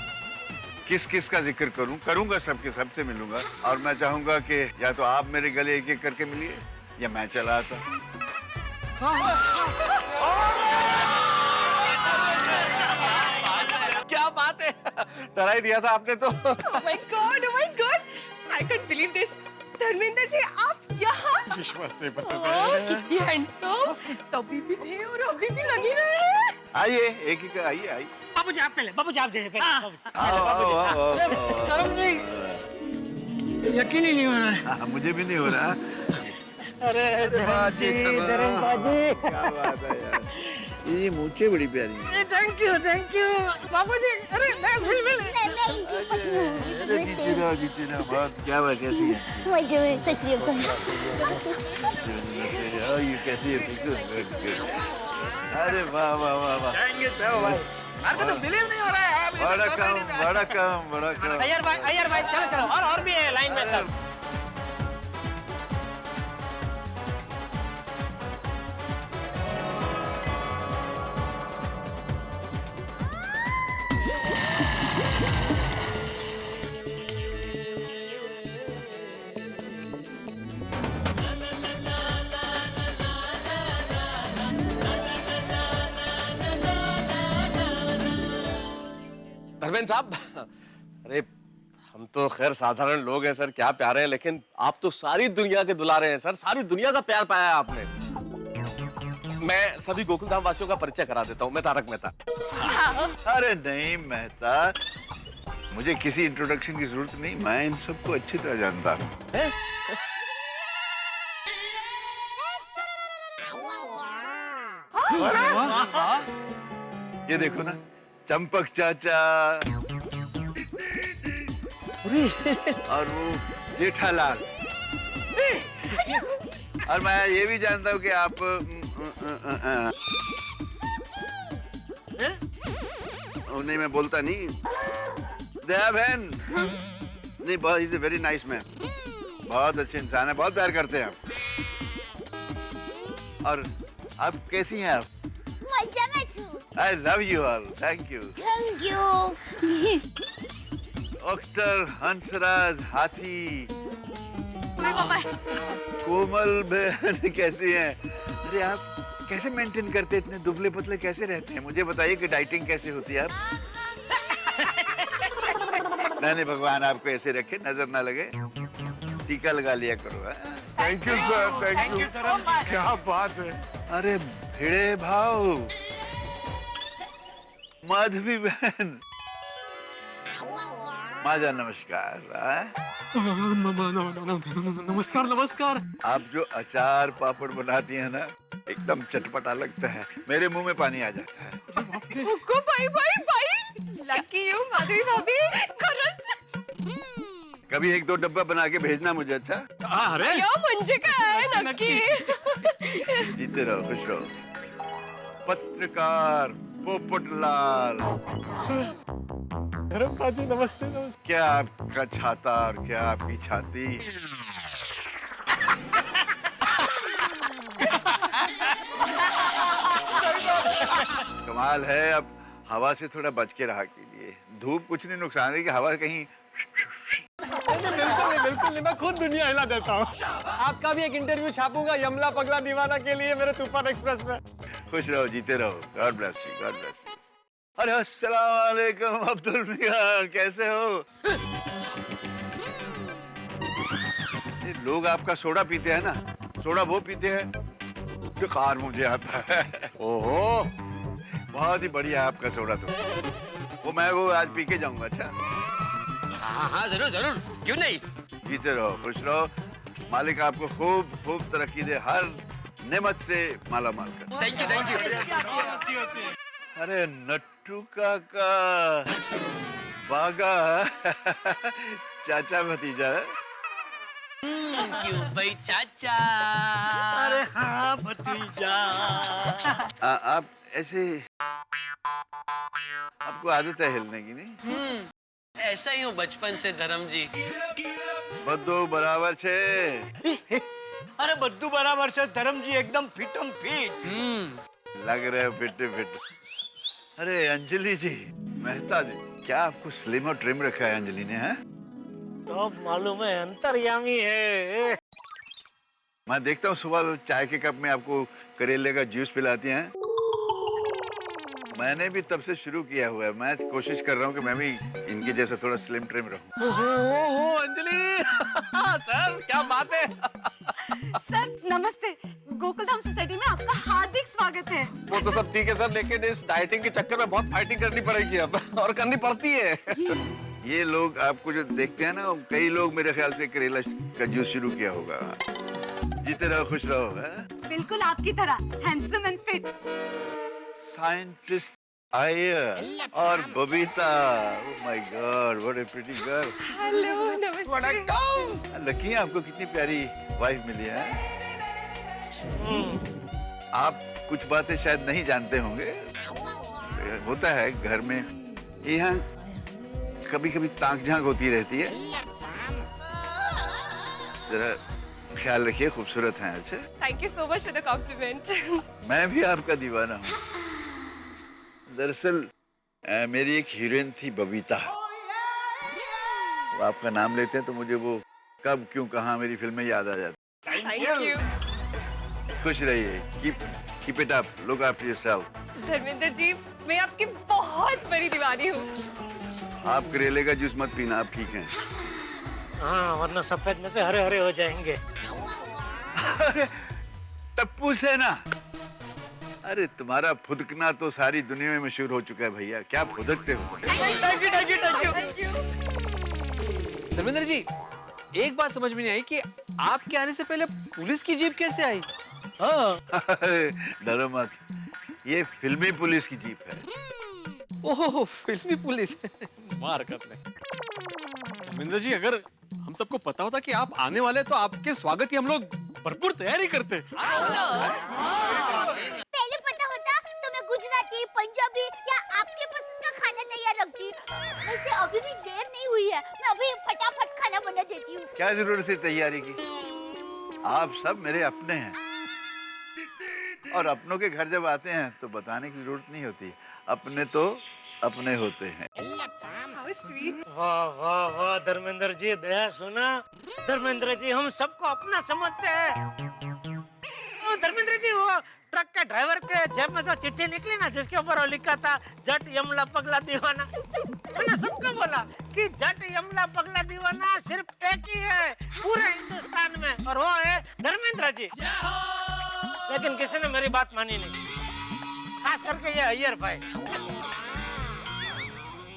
S16: किस किस का जिक्र करूं? करूंगा सबके, सबसे मिलूंगा, और मैं चाहूंगा कि या तो आप मेरे गले एक एक करके मिलिए या मैं चला आता।
S9: क्या बात है, डरा ही दिया था आपने तो।
S10: Oh my God, I can't believe this. Dharmendra ji आप यहाँ?
S16: विश्वास नहीं पसंद
S10: कितनी हैंडसम, तभी भी थे और अभी भी लगी रहे।
S16: आइए, एक ही का आइए, आइए।
S3: बाबूजी आप पहले, बाबूजी आप जाइए पहले।
S5: करम जी, यकीन ही नहीं हो रहा है।
S16: मुझे भी नहीं हो रहा।
S5: अरे बाजी,
S16: क्या बात है यार, ये मूंछें बड़ी प्यारी हैं।
S3: थैंक यू बाबूजी। अरे मैं
S16: नीचे ना बहुत। क्या बात, कैसी है? ये कैसी है? अरे वाह वाह वाह वाह,
S3: मेरे तो बिलीव नहीं हो रहा है।
S16: बड़ा काम।
S3: अय्यर भाई चलो और भी है लाइन में सब।
S9: धर्मेंद्र साहब, अरे हम तो खैर साधारण लोग हैं सर, क्या प्यारे हैं, लेकिन आप तो सारी दुनिया के दुलारे हैं सर, सारी दुनिया का प्यार पाया है आपने। मैं सभी गोकुल धाम वासियों का परिचय करा देता हूँ, मैं तारक मेहता।
S16: अरे नहीं मेहता, मुझे किसी इंट्रोडक्शन की जरूरत नहीं, मैं इन सबको अच्छी तरह जानता हूँ। ये देखो ना, चंपक चाचा और वो जेठालाल, और मैं ये भी जानता हूँ कि आप नहीं, मैं बोलता नहीं, दया बहन नहीं, बहुत is a very nice man, बहुत अच्छे इंसान है, बहुत प्यार करते हैं आप। और आप कैसी हैं आप?
S2: मजा में छू।
S16: I love you all. Thank you.
S2: Thank you.
S16: Doctor Hansraj हाथी, कोमल बहन कैसी हैं? अरे आप कैसे मेंटेन करते हैं, इतने दुबले पतले कैसे रहते हैं? मुझे बताइए कि डाइटिंग कैसे होती है आप? नहीं भगवान आपको ऐसे रखे, नजर ना लगे, टीका लगा लिया करो।
S7: Thank you sir, thank you. क्या बात है।
S16: अरे भिड़े भाव, माधवी बहन, माजा नमस्कार।
S1: नमस्कार नमस्कार।
S16: आप जो अचार पापड़ बनाती हैं ना, एकदम चटपटा लगता है, मेरे मुंह में पानी आ जाता है।
S10: By by by lucky you Madhavi भाभी खरंच
S16: कभी 1-2 डब्बा बना के भेजना मुझे, अच्छा?
S1: अरे
S10: या म्हणजे काय नक्की
S16: जीते रहो, खुश रहो। पत्रकार पोपटलाल।
S1: धर्मपाल जी नमस्ते नमस्ते।
S16: क्या आपका छाता और क्या आपकी छाती। कमाल है। अब हवा से थोड़ा बच के रहा कीजिए, धूप कुछ नहीं नुकसान है कि हवा कहीं।
S1: बिल्कुल नहीं, मैं खुद दुनिया हिला देता हूँ। आपका भी एक इंटरव्यू छापूंगा यमला पगला दीवाना के लिए मेरे तूफान एक्सप्रेस में।
S16: खुश रहो, जीते रहो। God bless you, God bless you. अरे अस्सलाम वालेकुम अब्दुल मियां, कैसे हो? ये लोग आपका सोडा पीते हैं ना, सोडा वो पीते हैं जो कार मुझे आता है। ओहो, बहुत ही बढ़िया आपका सोडा तो। मैं वो आज पी के जाऊंगा। अच्छा
S4: हाँ हाँ जरूर जरूर, क्यों नहीं।
S16: जीते रहो, खुश रहो। मालिक आपको खूब खूब तरक्की दे, हर नेमत से माला माल कर।
S4: Thank you thank you.
S16: अरे नट्टू काका, बागा चाचा भतीजा है।
S6: क्यों भाई चाचा।
S5: अरे हाँ भतीजा।
S16: आप ऐसे, आपको आदत है हिलने की नहीं?
S6: ऐसा ही हूँ बचपन से धर्म जी।
S16: बद्दू बराबर छे।
S5: अरे बद्दू बराबर से धर्म जी एकदम फिटम फिट।
S16: लग रहे हो फिट फिट। अरे अंजलि जी, मेहता जी, क्या आपको स्लिम और ट्रिम रखा है अंजलि ने? हैं?
S3: तो मालूम है अंतर्यामी है।
S16: मैं देखता हूँ सुबह चाय के कप में आपको करेले का जूस पिलाती हैं। मैंने भी तब से शुरू किया हुआ है, मैं कोशिश कर रहा हूँ कि मैं भी इनके जैसा थोड़ा स्लिम ट्रिम रहूं।
S4: ओहो अंजलि सर क्या बात है।
S13: सर नमस्ते, गोकुलधाम सोसाइटी में आपका हार्दिक स्वागत है।
S4: वो तो सब ठीक है सर, लेकिन इस डाइटिंग के चक्कर में बहुत फाइटिंग करनी पड़ेगी अब, और करनी पड़ती है।
S16: ये लोग आपको जो देखते हैं ना, कई लोग मेरे ख्याल से करेला का जूस शुरू किया होगा। जीते रहो, खुश रहो।
S13: बिल्कुल आपकी तरह हैंडसम एंड फिट।
S16: साइंटिस्ट आयर और Babita, oh my God, what a pretty girl.
S10: Hello नमस्ते।
S16: लकी है आपको, कितनी प्यारी वाइफ मिली है। आप कुछ बातें शायद नहीं जानते होंगे, होता है घर में, यहाँ कभी-कभी ताक झांक होती रहती है। जरा ख्याल रखिए, खूबसूरत हैं। अच्छा,
S10: thank you so much for the compliment.
S16: मैं भी आपका दीवाना हूँ। दरअसल मेरी एक हीरोइन थी बबीता। वो आपका नाम लेते हैं तो मुझे वो कब क्यों कहाँ मेरी फिल्में याद आ जाती।
S10: Thank you.
S16: खुश रहिए, keep it up, look after yourself.
S10: Dharmendra ji, मैं आपकी बहुत बड़ी दीवानी हूँ।
S16: आप करेले का जूस मत पीना, आप ठीक हैं?
S3: हाँ, वरना सफेद में से हरे हरे हो जाएंगे।
S16: टप्पू से ना, अरे तुम्हारा फुदकना तो सारी दुनिया में मशहूर हो चुका है भैया, क्या फुदकते हो।
S10: Thank you.
S1: धर्मेंद्र जी, एक बात समझ में नहीं आई कि आपके आने से पहले पुलिस की जीप कैसे आई?
S16: अरे डरो मत, ये फिल्मी पुलिस की जीप है।
S1: ओह, फिल्मी पुलिस। मार कर ले। धर्मेंद्र जी, अगर हम सबको पता होता कि आप आने वाले तो आपके स्वागत की हम लोग भरपूर तैयारी करते।
S2: पहले पता होता तो मैं गुजराती, पंजाबी या आपके पसंद का खाना तैयार रखती। वैसे अभी भी देर नहीं हुई है, मैं अभी फटाफट खाना बना देती हूँ।
S16: क्या जरूरत है तैयारी की? आप सब मेरे अपने हैं, और अपनों के घर जब आते हैं तो बताने की जरूरत नहीं होती, अपने तो अपने होते हैं।
S3: वाह वाह वाह धर्मेंद्र जी, दया सुना। धर्मेंद्र जी, हम सबको अपना समझते हैं। धर्मेंद्र जी, वो ट्रक के ड्राइवर के जेब में से चिट्ठी निकली ना, जिसके ऊपर वो लिखा था जट यमला पगला दीवाना। मैंने सबको बोला कि जट यमला पगला दीवाना सिर्फ एक ही है पूरे हिंदुस्तान में, और वो है धर्मेंद्र जी। लेकिन किसी ने मेरी बात मानी नहीं, खास करके ये अय्यर भाई।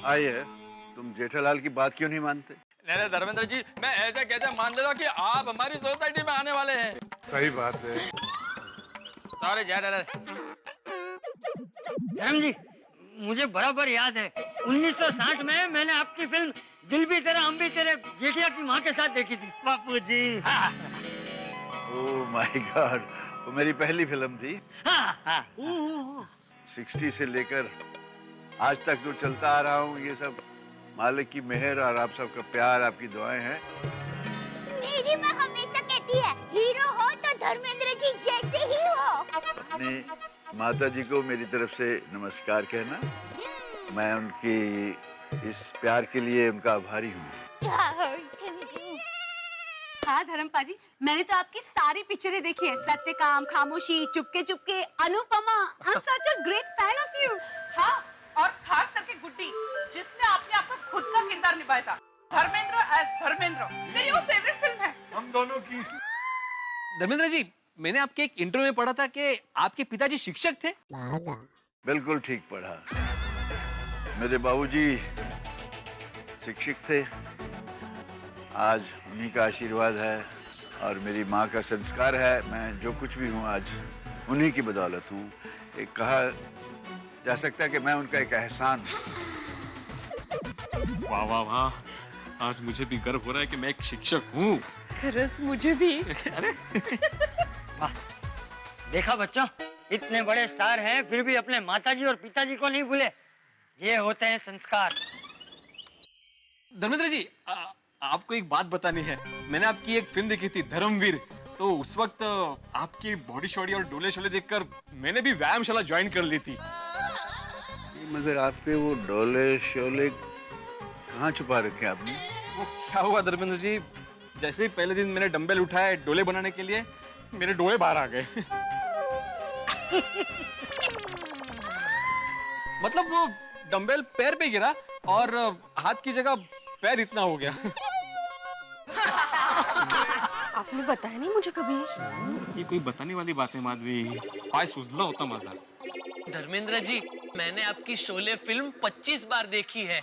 S16: आइए, तुम जेठालाल की बात क्यों नहीं मानते?
S14: नहीं धर्मेंद्र जी, मैं ऐसे कैसे मान लेता कि आप हमारी सोसाइटी में आने वाले हैं?
S7: सही बात है।
S14: सॉरी जेठालाल।
S3: धर्म जी, मुझे बराबर याद है 1960 में मैंने आपकी फिल्म दिल भी तेरा हम भी तेरे जेठिया की माँ के साथ देखी थी। बापू जी।
S16: ओह माय गॉड, वो मेरी पहली फिल्म थी। 60 से लेकर आज तक जो चलता आ रहा हूँ, ये सब मालिक की मेहर और आप सबका प्यार, आपकी दुआएं हैं।
S2: मेरी माँ हमेशा कहती है, हीरो हो तो धर्मेंद्र जी जैसे ही हो।
S16: अपनी माता जी को मेरी तरफ से नमस्कार कहना। मैं उनकी इस प्यार के लिए उनका आभारी हूँ।
S13: हाँ धर्मपा जी, मैंने तो आपकी सारी पिक्चरें देखी है। सत्यकाम, खामोशी, Chupke Chupke, Anupama. I am such a great fan of you.
S11: हाँ, और खास करके गुड्डी, जिसमें आपने आपका खुद का किरदार निभाया था, धर्मेंद्र एज धर्मेंद्र, मेरी वो फेवरेट फिल्म है।
S7: हम दोनों की।
S1: धर्मेंद्र जी, मैंने आपके एक इंटरव्यू में पढ़ा था कि आपके पिताजी शिक्षक थे।
S16: बिल्कुल ठीक पढ़ा। मेरे बाबूजी शिक्षक थे। आज उन्हीं का आशीर्वाद है और मेरी माँ का संस्कार है। मैं जो कुछ भी हूँ आज उन्हीं की बदौलत हूँ। एक कहा जा सकता है कि मैं उनका एक एहसान।
S1: वाह वाह वाह, आज मुझे भी गर्व हो रहा है कि मैं एक शिक्षक हूँ।
S10: खरस मुझे भी।
S1: अरे
S3: देखा बच्चों, इतने बड़े स्टार हैं फिर भी अपने माताजी और पिताजी को नहीं भूले। ये होते हैं संस्कार।
S1: धर्मेंद्र जी, आपको एक बात बतानी है। मैंने आपकी एक फिल्म देखी थी, धर्मवीर। तो उस वक्त आपकी बॉडी शॉडी और डोले शोले देखकर मैंने भी व्यायामशाला ज्वाइन कर ली थी।
S16: मगर आपके वो डोले शोले कहाँ छुपा रखे आपने?
S1: वो क्या हुआ धर्मेंद्र जी, जैसे ही पहले दिन मैंने डंबल उठाए डोले बनाने के लिए, मेरे डोले बाहर आ गए। मतलब वो डंबल पैर पे गिरा और हाथ की जगह पैर इतना हो गया।
S10: आपने बताया नहीं मुझे कभी।
S1: ये कोई बताने वाली बात है माधवी, पाय सुजला होता मजा।
S6: धर्मेंद्र जी, मैंने आपकी शोले फिल्म 25 बार देखी है।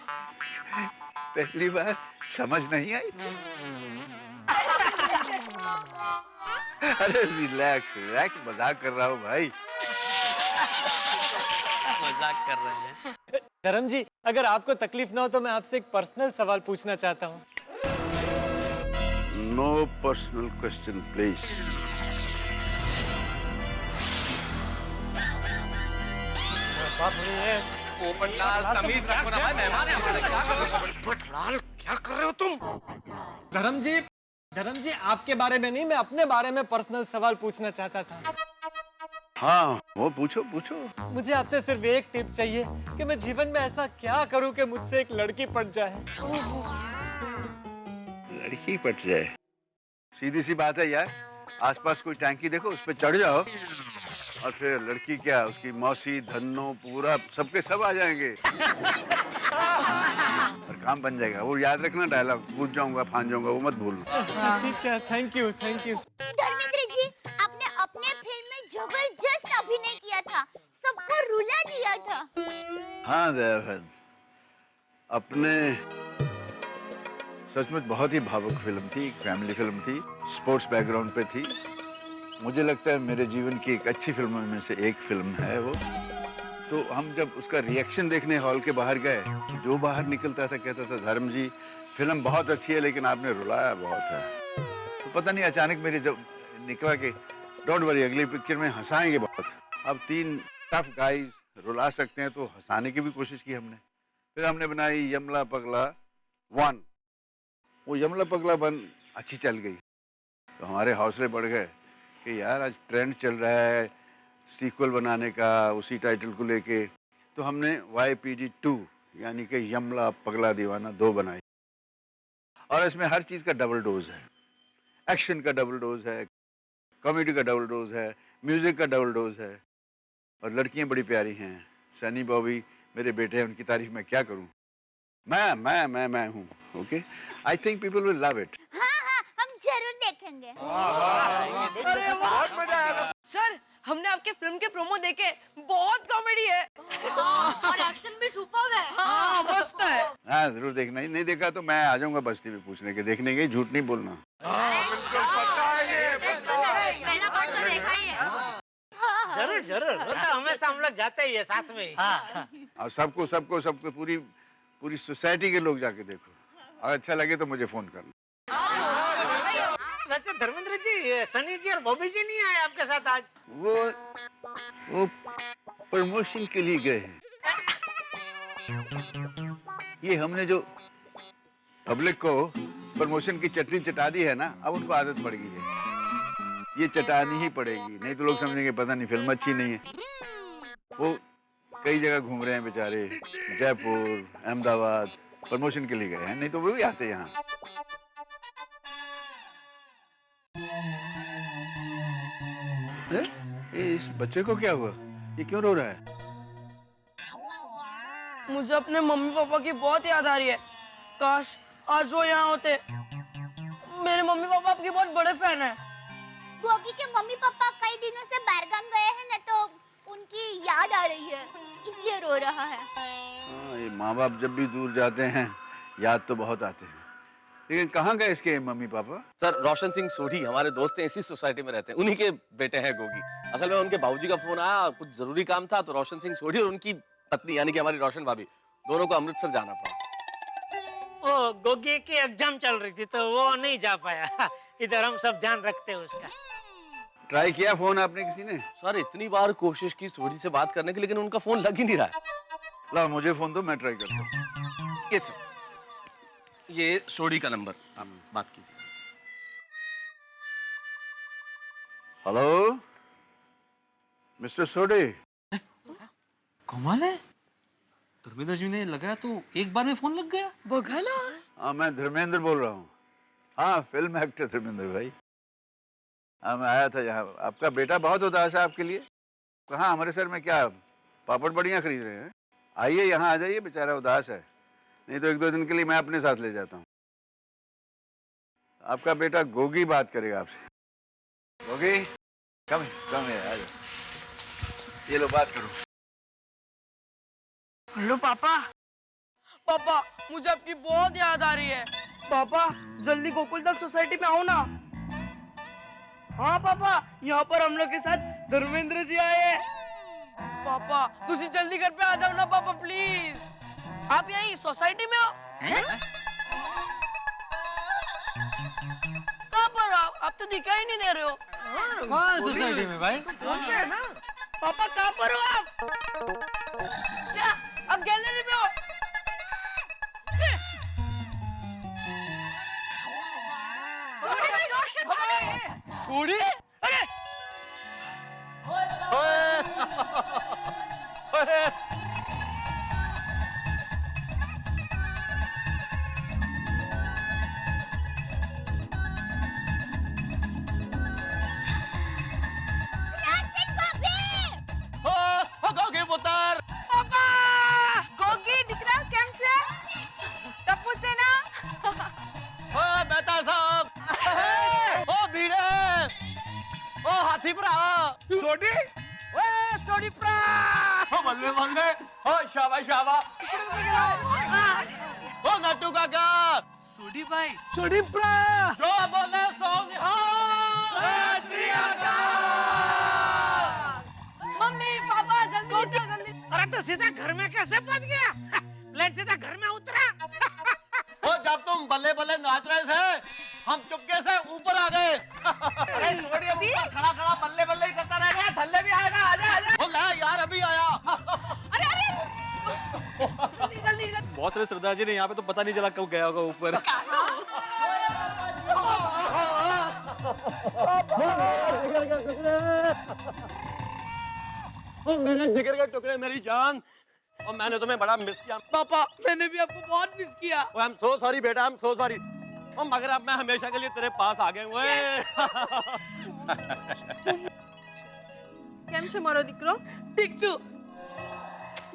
S16: पहली बार समझ नहीं आई? अरे रिलैक्स रिलैक्स, मजाक कर रहा हूँ भाई।
S6: मजाक कर रहे हैं।
S17: धर्म जी, अगर आपको तकलीफ ना हो तो मैं आपसे एक पर्सनल सवाल पूछना चाहता हूँ।
S16: No personal question please.
S4: Popatlal, तमीज रखो ना भाई, मेहमान है हमारे।
S7: पोपटलाल, क्या कर रहे हो तुम?
S17: धर्म जी आपके बारे में नहीं, मैं अपने बारे में पर्सनल सवाल पूछना चाहता था।
S16: हाँ, वो पूछो पूछो।
S17: मुझे आपसे सिर्फ एक टिप चाहिए कि मैं जीवन में ऐसा क्या करूं कि मुझसे एक लड़की पट जाए।
S16: लड़की पट जाए? सीधी सी बात है यार। आसपास कोई टैंकी देखो, उस पे चढ़ जाओ और फिर लड़की क्या, उसकी मौसी, धन्नो, पूरा सबके सब आ जाएंगे और काम बन जाएगा। वो याद रखना डायलॉग, पूछ जाऊंगा, फान जाऊंगा, वो मत भूलना।
S17: ठीक है, thank you thank you.
S2: Dharmendra ji, आपने अपने फिल्म में जबरदस्त अभिनय किया था, सबको रुला दिया था।
S16: हाँ दयावंत, अपने सचमुच बहुत ही भावुक फिल्म थी, फैमिली फिल्म थी, स्पोर्ट्स बैकग्राउंड पे थी। मुझे लगता है मेरे जीवन की एक अच्छी फिल्मों में से एक फिल्म है वो। तो हम जब उसका रिएक्शन देखने हॉल के बाहर गए, जो बाहर निकलता था कहता था, धर्म जी फिल्म बहुत अच्छी है लेकिन आपने रुलाया बहुत है। तो पता नहीं अचानक मेरे जब निकला कि डोंट वरी, अगली पिक्चर में हंसाएंगे बहुत। अब 3 टफ गाइस रुला सकते हैं तो हंसाने की भी कोशिश की हमने। फिर हमने बनाई यमला पगला 1। वो यमला पगला 1 अच्छी चल गई तो हमारे हौसले बढ़ गए कि यार आज ट्रेंड चल रहा है सीक्वल बनाने का उसी टाइटल को लेके। तो हमने YPD 2 यानी कि यमला पगला दीवाना 2 बनाई और इसमें हर चीज़ का डबल डोज है। एक्शन का डबल डोज है, कॉमेडी का डबल डोज है, म्यूजिक का डबल डोज है और लड़कियां बड़ी प्यारी हैं। सनी बॉबी मेरे बेटे हैं, उनकी तारीफ मैं क्या करूं। मैं हूं। Okay, I think people will love it.
S2: हाँ, हम जरूर देखेंगे।
S11: अरे बहुत मजा आया सर। हमने आपके फिल्म के प्रोमो देखे, बहुत कॉमेडी है
S13: और एक्शन भी सुपर है।
S11: हाँ, मस्त है।
S16: हाँ जरूर देखना ही, नहीं देखा तो मैं आ जाऊंगा बस्ती में पूछने के, देखने के, झूठ नहीं बोलना।
S3: जरूर जरूर, वो तो हमेशा हम लोग जाते ही है साथ में ही।
S16: और सबको सबको सबको पूरी पूरी सोसाइटी के लोग जाके देखो, और अच्छा लगे तो मुझे फोन करना।
S3: वैसे धर्मेंद्र जी, सनी जी और बॉबी जी नहीं आए आपके साथ आज?
S16: वो प्रमोशन के लिए गए हैं। ये हमने जो पब्लिक को प्रमोशन की चटनी चटा दी है ना, अब उनको आदत पड़ गई है, ये चटानी ही पड़ेगी, नहीं तो लोग समझेंगे पता नहीं फिल्म अच्छी नहीं है। वो कई जगह घूम रहे हैं बेचारे, जयपुर, अहमदाबाद, प्रमोशन के लिए गए हैं, नहीं तो वो भी आते यहाँ। इस बच्चे को क्या हुआ, ये क्यों रो रहा है?
S18: मुझे अपने मम्मी पापा की बहुत याद आ रही है, काश आज वो यहाँ होते। मेरे मम्मी पापा आपके बहुत बड़े फैन हैं।
S2: गोगी के मम्मी पापा कई दिनों से बाहरगाम गए हैं ना, तो उनकी याद आ रही है, इसलिए रो रहा है।
S16: ये माँ बाप जब भी दूर जाते हैं याद तो बहुत आते हैं, लेकिन कहाँ गए इसके mummy papa?
S9: Sir Roshan Singh Sodhi हमारे दोस्त हैं, इसी सोसाइटी में रहते हैं, उन्हीं के बेटे हैं गोगी। असल में उनके बाबूजी का फोन आया, कुछ जरूरी काम था, तो रोशन सिंह सोढ़ी और उनकी पत्नी यानी कि हमारी रोशन भाभी दोनों को अमृतसर जाना पड़ा।
S3: ओ गोगी की एग्जाम चल रही थी तो वो नहीं जा पाया। इधर हम सब ध्यान रखते हैं उसका।
S16: ट्राई किया फोन आपने किसी ने?
S9: सर इतनी बार कोशिश की सोढ़ी से बात करने की, लेकिन उनका फोन लग ही नहीं रहा है।
S16: ला मुझे फोन दो, मैं ट्राई करता हूँ।
S9: ये सर, ये सोढ़ी का नंबर, आप बात कीजिए।
S16: Hello mister Sodhi.
S1: कमाल है, धर्मेंद्र जी ने लगाया तो एक बार में फोन लग गया।
S10: बघा ना।
S16: हाँ मैं धर्मेंद्र बोल रहा हूँ। हाँ फिल्म एक्टर धर्मेंद्र भाई। हाँ मैं आया था यहाँ, आपका बेटा बहुत उदास है आपके लिए। कहाँ अमृतसर में क्या पापड़ बड़ियाँ खरीद रहे हैं? आइए यहाँ आ जाइए, बेचारा उदास है, नहीं तो एक दो दिन के लिए मैं अपने साथ ले जाता हूँ। आपका बेटा गोगी बात करेगा आपसे। गोगी कम है, आ जाओ, ये लो बात करो।
S18: हेलो पापा। पापा मुझे आपकी बहुत याद आ रही है। पापा जल्दी गोकुलधाम सोसाइटी में आओ ना। हाँ पापा, यहाँ पर हम लोग के साथ धर्मेंद्र जी आए हैं। पापा तुसी जल्दी घर पे आ जाओ ना पापा प्लीज। आप यही सोसाइटी में हो? कहाँ पर आप तो दिखाई नहीं दे रहे हो।
S17: कौन सोसाइटी में भाई?
S18: पापा कहाँ पर हो आप? क्या आप गैलरी में हो?
S1: सोढ़ी?
S9: गोगी पुत्र।
S10: पापा गोगी दिख रहा केम छे? टप्पू सेना।
S9: ओ बेटा साहब, ओ भीड़े, ओ हाथी भरा,
S7: सोढ़ी,
S9: ओए सोढ़ी भरा, ओ बल्ले बल्ले, ओ शाबाश शाबाश, ओ नट्टू काका,
S1: सोढ़ी भाई,
S9: सोढ़ी भरा, जो बोले सो
S18: मम्मी पापा जल्दी जल्दी।
S3: अरे तो सीधा घर में कैसे पहुंच गया? प्लेन सीधा घर में उतरा।
S9: ओ जब तुम बल्ले बल्ले नाच रहे थे, हम चुपके से ऊपर आ गए।
S3: अरे सोढ़ी अब ऊपर खड़ा खड़ा बल्ले बल्ले ही करता रह गया, थल्ले भी आएगा, आजा आजा।
S9: ओ ले यार अभी आया।
S18: अरे अरे जल्दी जल्दी।
S1: बहुत सारे सरदार जी ने यहाँ पे, तो पता नहीं चला कब गया होगा ऊपर।
S9: मेरे जिगर के टुकड़े, मेरी जान, और मैंने तुम्हें बड़ा मिस किया।
S18: पापा मैंने भी आपको बहुत मिस किया।
S9: आई एम सो सॉरी बेटा, आई एम सो सॉरी। और मगर अब मैं हमेशा के लिए तेरे पास आ गया हूँ।
S10: કેમ છે મારો દીકરો?
S18: ઠીક છું।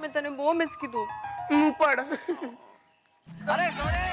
S10: મેં તને બહુ મિસ કીધું।
S18: હું પણ।
S9: अरे सोढ़ी,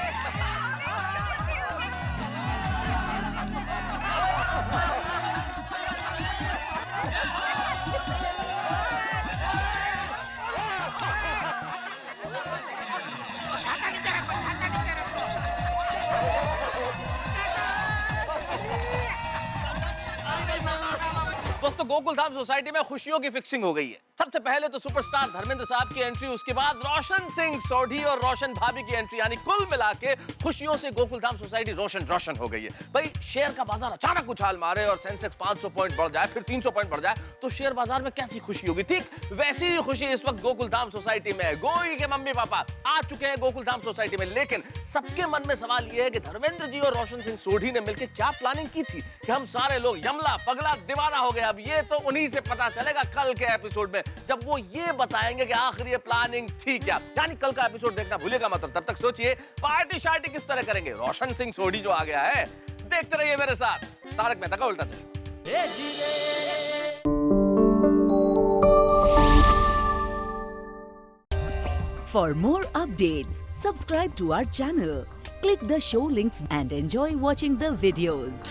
S9: दोस्तों गोकुल धाम सोसाइटी में खुशियों की फिक्सिंग हो गई है। सबसे पहले तो सुपरस्टार धर्मेंद्र साहब की एंट्री, उसके बाद रोशन सिंह सोढ़ी और रोशन भाभी की एंट्री, यानी कुल मिला के खुशियों से गोकुल धाम सोसाइटी रोशन रोशन हो गई है। भाई शेयर का बाजार अचानक उछाल मारे और सेंसेक्स 500 पॉइंट बढ़ जाए, फिर 300 पॉइंट बढ़ जाए, तो शेयर बाजार में कैसी खुशी होगी। ठीक वैसी ही खुशी इस वक्त गोकुल धाम सोसाइटी में है। गोई के मम्मी पापा आ चुके हैं गोकुल धाम सोसाइटी में, लेकिन सबके मन में सवाल यह है कि धर्मेंद्र जी और रोशन सिंह सोढ़ी ने मिलकर क्या प्लानिंग की थी कि हम सारे लोग यमला पगला दीवाना हो गए। अब ये तो उन्हीं से पता चलेगा कल के एपिसोड में, जब वो ये बताएंगे कि आखिर ये प्लानिंग थी क्या। यानी कल का एपिसोड देखना भूलेगा मत। तब तक सोचिए पार्टी शार्टी किस तरह करेंगे। रोशन सिंह सोढ़ी जो आ गया है, देखते रहिए मेरे साथ तारक मेहता का उल्टा चश्मा।
S19: For more updates, subscribe to our channel, click the show links and enjoy watching the videos.